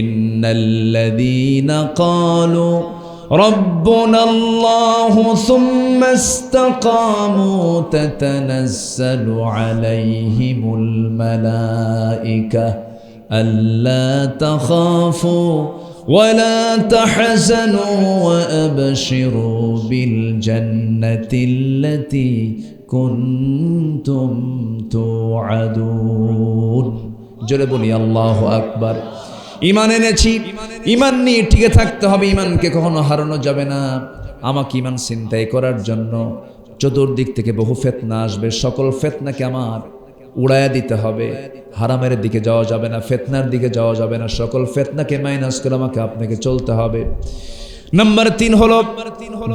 ইন্নাল্লাযীনা ক্বালু ربنا الله ثم استقاموا تتنزل عليهم الملائكة ألا تخافوا ولا تحزنوا وأبشروا بالجنة التي كنتم توعدون। জোরে বলি আল্লাহু আকবার। ঈমান এনেছি, ঈমান নিয়ে টিকে থাকতে হবে, ঈমানকে কখনো হারানো যাবে না। আমাকে ঈমান চিন্তাই করার জন্য চতুর্দিক থেকে বহু ফিতনা আসবে, সকল ফিতনাকে আমার উড়াইয়া দিতে হবে। হারামের দিকে যাওয়া যাবে না, ফিতনার দিকে যাওয়া যাবে না, সকল ফিতনাকে মাইনাস করে আমাকে আপনাকে চলতে হবে। নাম্বার 3 হলো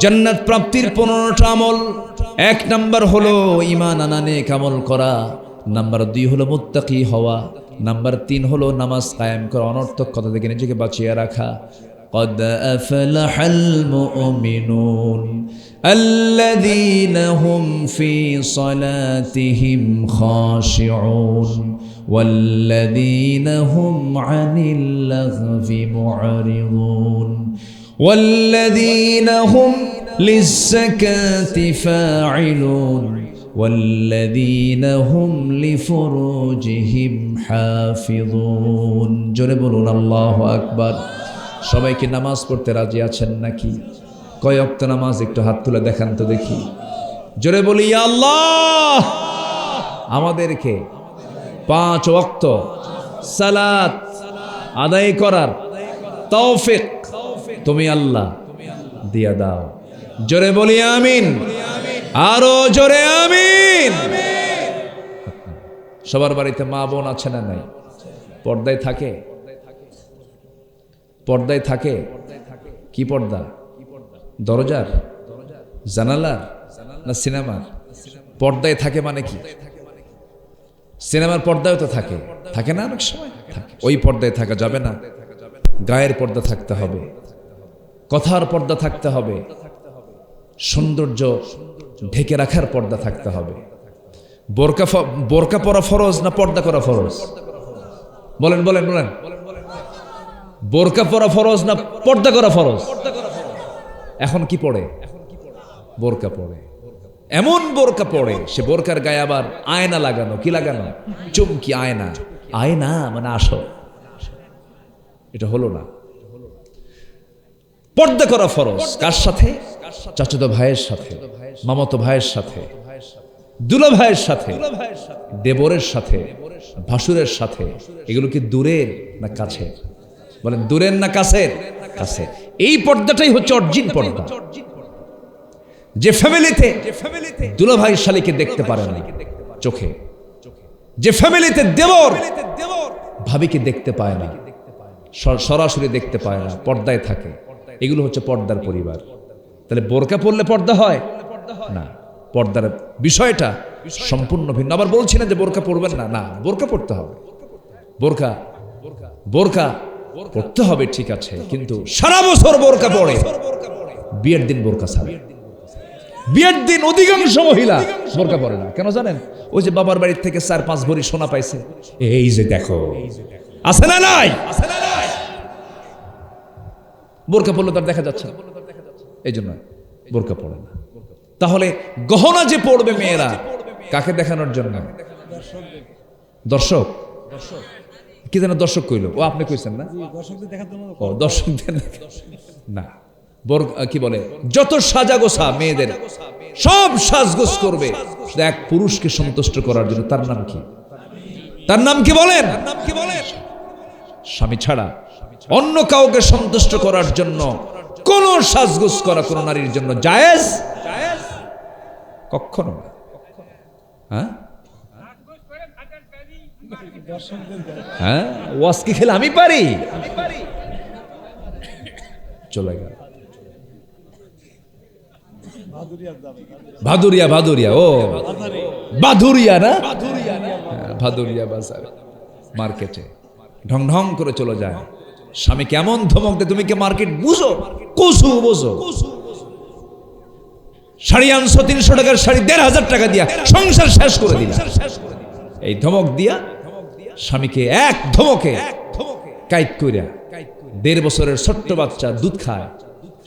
জান্নাত প্রাপ্তির 15টা আমল। 1 নাম্বার হলো ঈমান আনা নেক আমল করা। নাম্বার 2 হলো মুত্তাকি হওয়া। নাম্বার 3 হলো নামাজ কায়েম করা, অনর্থক কথা থেকে নিজেকে বাঁচিয়ে রাখা। قد أفلح المؤمنون الذين هم في صلاتهم خاشعون والذين هم عن اللغو معرضون والذين هم للزكاة فاعلون والذين هم لفروجهم حافظون। জোরে বলুন আল্লাহু আকবার। সবাই কি নামাজ পড়তে রাজি আছেন নাকি? কয় ওয়াক্ত নামাজ একটু হাত তুলে দেখান তো দেখি। জোরে বলি ইয়া আল্লাহ। আমাদেরকে 5 ওয়াক্ত সালাত আদায় করার তৌফিক তুমি আল্লাহ দিয়া দাও। জোরে বলি আমিন, আরো জোরে আমিন। সবার বাড়িতে মা বোন আছে না নাই? পর্দায় থাকে? পর্দায় থাকে? কি পর্দা? দরজার, জানালার না সিনেমার? পর্দায় থাকে মানে কি? সিনেমার পর্দায় তো থাকে, থাকে না অনেক সময়? থাকে। ওই পর্দায় থাকা যাবে না। গায়ের পর্দা থাকতে হবে, কথার পর্দা থাকতে হবে, সৌন্দর্য ঢেকে রাখার পর্দা থাকতে হবে। বোরকা পরা ফরজ না পর্দা করা ফরজ? বলেন বলেন বলেন। বোরকা পরা ফরজ না পর্দা করা ফরজ? এখন কি পড়ে? বোরকা পড়ে। এমন বোরকা পড়ে, সে বোরকার গায়ে আবার আয়না লাগানো। কি লাগানো? চুমকি আয়না। আয়না মানে আসো, এটা হলো না। পর্দা করা ফরজ। কার সাথে? চাচাতো ভাইয়ের সাথে, মামাতো ভাইয়ের সাথে, দুলা ভাইয়ের সাথে, দেবরের সাথে, ভাসুরের সাথে। এগুলো কি দূরের না কাছে? বলেন দূরের না কাছের? কাছে। এই পর্দাটাই হচ্ছে অরিজিন পর্দা। যে ফ্যামিলিতে দুলা ভাই শালীকে দেখতে পারে না চোখে, যে ফ্যামিলিতে দেবর ভাবিকে দেখতে পায় না, সরাসরি দেখতে পায় না, পর্দায় থাকে, এগুলো হচ্ছে পর্দার পরিবার। তাহলে বোরকা পরলে পর্দা হয় না, পর্দার বিষয়টা সম্পূর্ণ ভিন্ন। আবার বলছি না যে বোরকা পরবেন না, না, বোরকা পরতে হবে, বোরকা বোরকা পরতে হবে, ঠিক আছে, কিন্তু সারা বছর বোরকা পরে বিয়ের দিন বোরকা ছাড়ে। বিয়ের দিন অধিকাংশ মহিলা বোরকা পরে না, কেন জানেন? ওই যে বাবার বাড়ির থেকে 4-5 ভরি সোনা পাইছে, এই যে দেখো, আছে না নাই? বোরকা পরলে তার দেখা যাচ্ছে না, এই জন্য বোরকা পরে না। তাহলে গহনা যে পড়বে মেয়েরা, কাকে দেখানোর জন্য? দর্শক, কি যেন দর্শক কইল, ও আপনি কইছেন না? ও দর্শকদের না, কি বলে, যত সাজাগোছা মেয়েদের সব সাজগোজ করবে এক পুরুষকে সন্তুষ্ট করার জন্য। তার নাম কি? তার নাম কি বলেন? স্বামী ছাড়া অন্য কাউকে সন্তুষ্ট করার জন্য কোন সাজগোজ করা কোন নারীর জন্য জায়েজ কখনো না। হ্যাঁ হ্যাঁ, ওয়াজ কি খেলে আমি পারি? চলে গেল ভাদুরিয়া, ভাদুরিয়া, ও বাধুরিয়া না, ভাদুরিয়া বাজার মার্কেটে ঢং ঢং করে চলে যায়। স্বামী কেমন ধমক দেয়, তুমি কি মার্কেট বুঝো? কসু বোঝো, শাড়ি আনছো 300 টাকার শাড়ি 1500 টাকা দিয়া সংসার শেষ করে দিলা। এই ধমক দিয়া স্বামীকে এক ধমকে কাইট কইরা 1.5 বছরের ছোট্ট বাচ্চা দুধ খায়,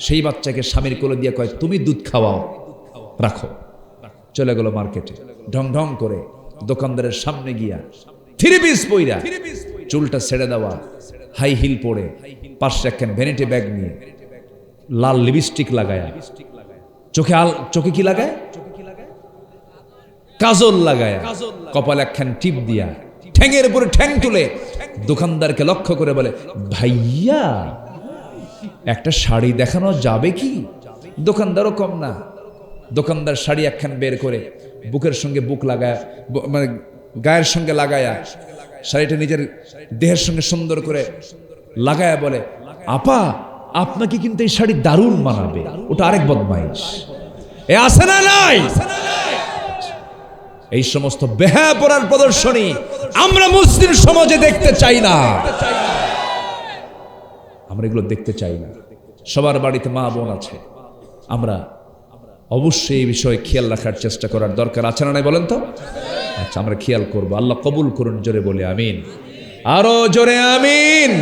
সেই বাচ্চাকে স্বামীর কোলে দিয়া কয় তুমি দুধ খাওয়াও, রাখো। চলে গেল মার্কেটে ঢং ঢং করে, দোকানদারের সামনে গিয়া 3 পিস পইরা, চুলটা ছেড়ে দেওয়া, হাই হিল পরে, পাশে একখান ভ্যানিটি ব্যাগ নিয়ে, লাল লিপস্টিক লাগায়া, চোখে কি লাগায়? কাজল লাগায়া, কপালে একখান টিপ দিয়া, ঠ্যাঙের উপরে ঠ্যাং তুলে দোকানদারকে লক্ষ্য করে বলে, ভাইয়া একটা শাড়ি দেখানো যাবে কি? দোকানদারও কম না, দোকানদার শাড়ি একখান বের করে বুকের সঙ্গে বুক লাগায়া, মানে গায়ের সঙ্গে লাগায়া, শাড়িটা নিজের দেহের সঙ্গে সুন্দর করে লাগায়া বলে, আপা আপনাকে কিন্তু এই শাড়ি দারুণ মানাবে। ওটা আরেক বদমাইশ, এ আছে না নাই? এই সমস্ত বেহায়াপনার প্রদর্শনী আমরা মুসলিম সমাজে দেখতে চাই না, আমরা এগুলো দেখতে চাই না। সবার বাড়িতে মা বোন আছে, আমরা অবশ্যই এই বিষয়ে খেয়াল রাখার চেষ্টা করার দরকার আছে না নাই বলেন তো? আচ্ছা, আমরা খেয়াল করবো। আল্লাহ কবুল করুন, জোরে বলে আমিন, আরো জোরে আমিন।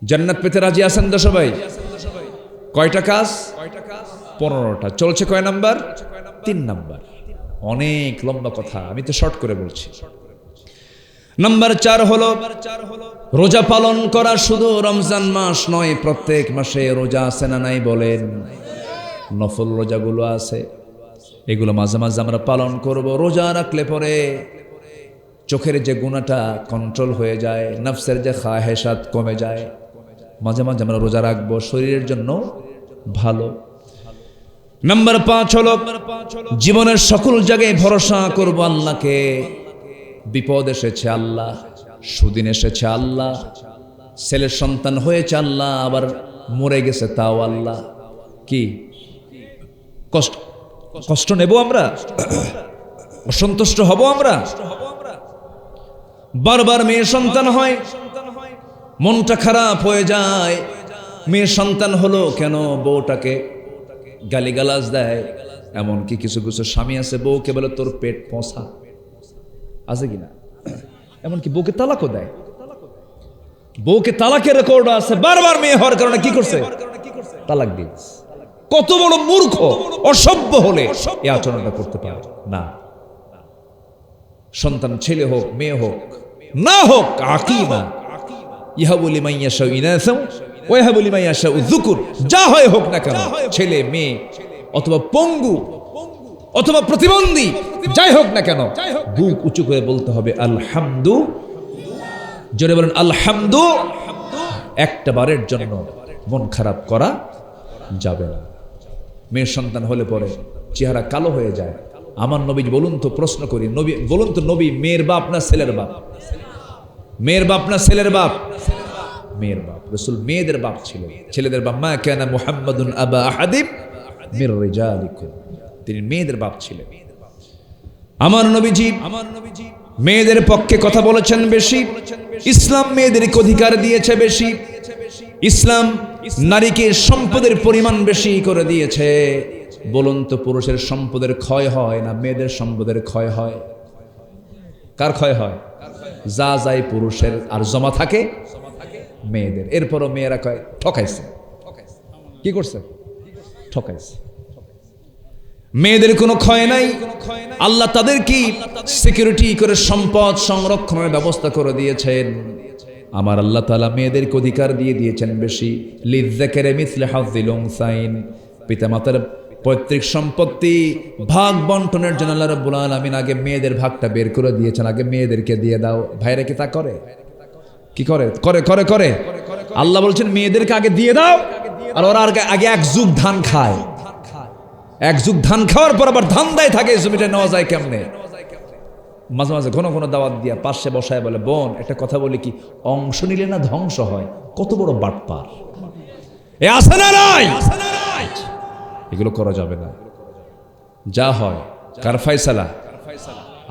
জান্নাত পেতে রাজি আছেন তো সবাই? কয়টা কাজ? 15টা। চলছে কয় নাম্বার? 3 নাম্বার। অনেক লম্বা কথা, আমি তো শর্ট করে বলছি। নাম্বার 4 হলো রোজা পালন করা। শুধু রমজান মাস নয়, প্রত্যেক মাসে রোজা আছে না নাই বলেন? নফল রোজাগুলো আছে, এগুলো মাঝে মাঝে আমরা পালন করব। রোজা রাখলে পরে চোখের যে গুনাহটা কন্ট্রোল হয়ে যায়, নফসের যে খাহেসাত কমে যায়। মাঝে মাঝে আমরা রোজা রাখবো, শরীরের জন্য ভালো। নাম্বার 5 হলো জীবনের সকল জায়গায় ভরসা করব আল্লাহকে। বিপদ এসেছে আল্লাহ, সুদিন এসেছে আল্লাহ, ছেলের সন্তান হয়েছে আল্লাহ, আবার মরে গেছে তাও আল্লাহ। কি কষ্ট নেব আমরা? অসন্তুষ্ট হব আমরা? বারবার মেয়ে সন্তান হয়, মনটা খারাপ হয়ে যায়। মেয়ে সন্তান হলো কেন, বউটাকে গালিগালাজ দেয়। এমনকি কিছু কিছু স্বামী আছে, বউকে বলে তোর পেট পচা, আছে কিনা? এমনকি বউকে তালাকও দেয়, বউকে তালাকের রেকর্ড আছে। বারবার মেয়ে হওয়ার কারণে কি করছে? তালাক দিয়েছে। কত বড় মূর্খ, অসভ্য হলে এই আচরণটা করতে পারে না। সন্তান ছেলে হোক মেয়ে হোক না হোক, আকিমা ইহাবু লিমান ইয়াশাউ ইনাসা ওয়া ইয়াহাবু লিমান ইয়াশাউ যুকুর, যা হয় হোক না কেন, ছেলে মেয়ে অথবা পঙ্গু অথবা প্রতিবন্ধী, যাই হোক না কেন, বুক উঁচু করে বলতে হবে আলহামদু। জোরে বলেন আলহামদু। একটা বারের জন্য মন খারাপ করা যাবে না। মেয়ের সন্তান হলে পরে চেহারা কালো হয়ে যায়। আমার নবী বলুন তো, প্রশ্ন করি, নবী বলুন তো, নবী মেয়ের বাপ না ছেলের বাপ? মেয়ের বাপ না ছেলের বাপ? মেয়ের বাপ। রাসূল মেয়েদের বাপ ছিলেন, ছেলেদের বাপ। মা কানা মুহাম্মাদুন আবা আহাদিম মির রিজালিকুম, তিনি মেয়েদের বাপ ছিলেন। আমার নবীজি মেয়েদের পক্ষে কথা বলেছেন বেশি। ইসলাম মেয়েদেরকে অধিকার দিয়েছে বেশি। ইসলাম নারীকে সম্পদের পরিমাণ বেশি করে দিয়েছে। বলুন তো, পুরুষের সম্পদের ক্ষয় হয় না মেয়েদের সম্পদের ক্ষয় হয়? কার ক্ষয় হয়? যা যাই পুরুষের আর জমা থাকে মেয়েদের। এরপরও মেয়েরা কয় ঠকাইছে। কি করছে? ঠকাইছে। মেয়েদের কোনো ক্ষয় নাই। আল্লাহ তাদেরকে সিকিউরিটি করে সম্পদ সংরক্ষণের ব্যবস্থা করে দিয়েছেন। আমার আল্লাহ তাআলা মেয়েদেরকে অধিকার দিয়ে দিয়েছেন বেশি। লিযযাকারি মিসলু হাযযিল উনসাইন, পিতামাতার পৈতৃক সম্পত্তি ভাগ বন্টনের জন্য আল্লাহ রাব্বুল আলামিন আগে মেয়েদের ভাগটা বের করে দিয়েছেন। আগে মেয়েদেরকে দিয়ে দাও। ভাইরা কি তা করে? কি করে? করে করে করে আল্লাহ বলছেন মেয়েদেরকে আগে দিয়ে দাও, আর ওরা আগে এক যুগ ধান খায়। এক যুগ ধান খাওয়ার পর আবার ধান দায় থাকে, জমিটা নেওয়া যায় কেমনে? মাঝে মাঝে ঘন ঘন দাওয়াত দিয়া পাশে বসায় বলে, বোন একটা কথা বলি কি, অংশ নিলে না ধ্বংস হয়। কত বড় বাটপার এ! আছে না নাই? এগুলো করা যাবে না। যা হয় কার ফয়সালা?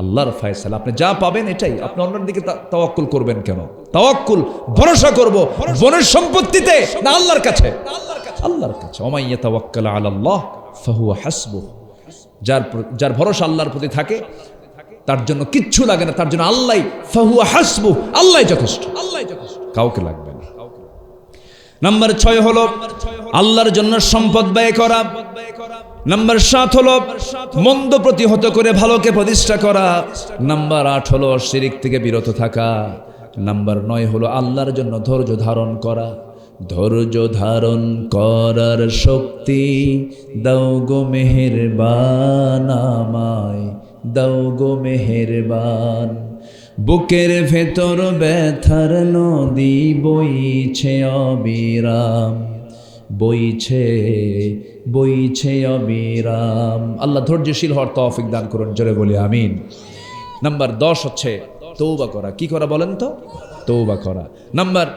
আল্লাহর ফয়সালা। আপনি যা পাবেন এটাই। আপনি অন্যের দিকে তাওয়াক্কুল করবেন কেন? তাওয়াক্কুল ভরসা করব বোনের সম্পত্তিতে না আল্লাহর কাছে? আল্লাহর কাছে। ওমাই ইয়াতাওয়াক্কাল আলাল্লাহ ফাহুয়া হাসবুহ, যার ভরসা আল্লাহর প্রতি থাকে তার জন্য কিচ্ছু লাগে না। তার জন্য আল্লাহ, ফাহুয়া হাসবুহ, আল্লাহই যথেষ্ট, কাউকে লাগবে না। নাম্বার 6 হলো আল্লাহর জন্য সম্পদ ব্যয় করা। নাম্বার 7 হলো মন্দ প্রতিহত করে ভালোকে প্রতিষ্ঠা করা। নাম্বার 8 হলো শিরক থেকে বিরত থাকা। নাম্বার 9 হলো আল্লাহর জন্য ধৈর্য ধারণ করা। ধৈর্য ধারণ করার শক্তি দাও গো মেহেরবান, আমায় দাও গো মেহেরবান। বুকের ভেতর ব্যথার নদী বইছে অবিরাম, বইছে বইছে অবিরাম। আল্লাহ ধৈর্যশীল হওয়ার তৌফিক দান করুন, জোরে বলি আমিন। নাম্বার 10 হচ্ছে তওবা করা। কি করা বলেন তো? তওবা করা। নাম্বার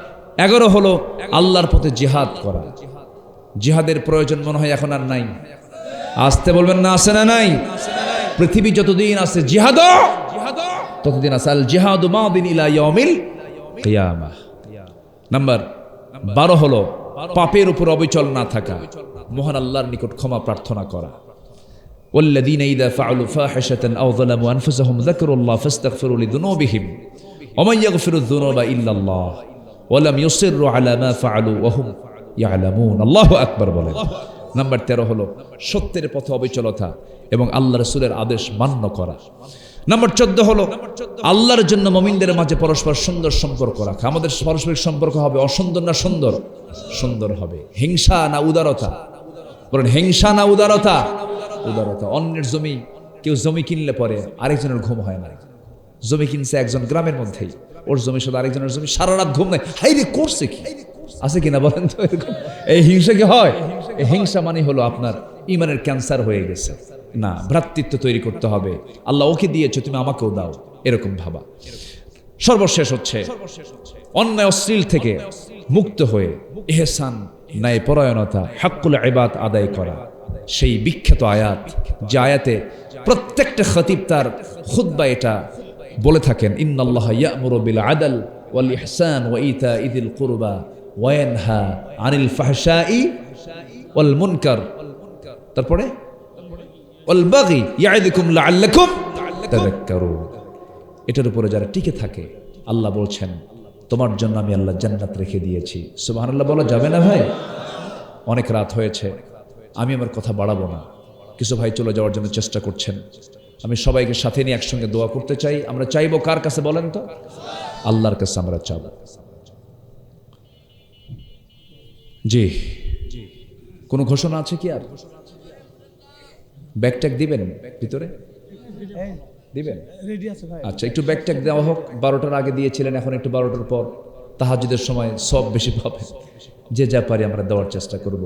11 হলো আল্লাহর পথে জিহাদ করা। জিহাদের প্রয়োজন মনে হয় এখন আর নাই। আসতে বলবেন না, আছে না নাই? পৃথিবী যতদিন আছে জিহাদ ততদিন আছে। আল জিহাদু মাদিন ইলা ইয়াউমিল কিয়ামাহ। নাম্বার 12 হলো পাপের উপর অবিচল না থাকা, মহান আল্লাহর নিকট ক্ষমা প্রার্থনা করা। ওয়াল্লাযীনা ইযা ফাআলু ফাহিশাতান আও যালামু আনফুসাহুম যাকারুল্লাহ ফাস্তাগফিরু লিযুনুবিহিম ওয়া মান ইয়াগফিরুয যুনুবা ইল্লাল্লাহ ওয়া লাম ইউসিররু আলা মা ফাআলু ওয়া হুম ইয়ালামুন। আল্লাহু আকবার বলেন। নাম্বার 13 হলো সত্যের পথে অবিচলতা এবং আল্লাহ রাসূলের আদেশ মান্য করা। নাম্বার 14 হলো আল্লাহর জন্য মুমিনদের মাঝে পরস্পর সুন্দর সম্পর্ক রাখা। আমাদের পারস্পরিক সম্পর্ক হবে অসুন্দর না সুন্দর? সুন্দর হবে। হিংসা না উদারতা? বলেন, হিংসা না উদারতা? উদারতা। অন্যের জমি, কেউ জমি কিনলে পরে আরেকজনের ঘুম হয় না। জমি কিনছে একজন গ্রামের মধ্যেই, ওর জমির সাথে আরেকজনের জমি, সারা রাত ঘুম নাই। হাই রে, করছে কি? আছে কিনা বলেন তো এরকম? এই হিংসা কি হয়? এই হিংসা মানে হলো আপনার ইমানের ক্যান্সার হয়ে গেছে। না, ভ্রাতৃত্ব তৈরি করতে হবে। আল্লাহ ওকে দিয়েছো, তুমি আমাকেও দাও, এরকম ভাবা। সর্বশেষ হচ্ছে অন্যায় অশ্লীল থেকে মুক্ত হয়ে ইহসান, ন্যায় পরায়ণতা, হাক্কুল ইবাদ আদায় করা। সেই বিখ্যাত আয়াত, যে আয়াতে প্রত্যেকটা খতিব তার খুতবা এটা বলে থাকেন, ইন্নাল্লাহা ইয়া'মুরু বিল আদল ওয়াল ইহসান ওয়া ইতা'i যিল কুরবা ওয়া ইয়ানহা আনিল ফাহশাই ওয়াল মুনকার। তারপরে ওয়াল বাগি ইয়া'iদুকুম লাআল্লাকুম তাযাক্কারুন। এটার উপরে যারা টিকে থাকে, আল্লাহ বলছেন তোমার জন্য আমি আল্লাহ জান্নাত রেখে দিয়েছি। সুবহানাল্লাহ বলা যাবে না ভাই? অনেক রাত হয়েছে, আমি আমার কথা বাড়াবো না। কিছু ভাই চলে যাওয়ার জন্য চেষ্টা করছেন। আমি সবাইকে সাথে নিয়ে একসঙ্গে দোয়া করতে চাই। আমরা চাইবো কার কাছে বলেন তো? আল্লাহর কাছে আমরা চাবো। জি, কোনো ঘোষণা আছে কি? আর ব্যাকট্যাগ দিবেন ভিতরে? দিবেন? আচ্ছা, একটু ব্যাকট্যাগ দেওয়া হোক। 12টার আগে দিয়েছিলেন, এখন একটু 12টার পর। তাহাজ্জুদের সময় সব বেশি পাবেন। যে যা পারি আমরা দেওয়ার চেষ্টা করব।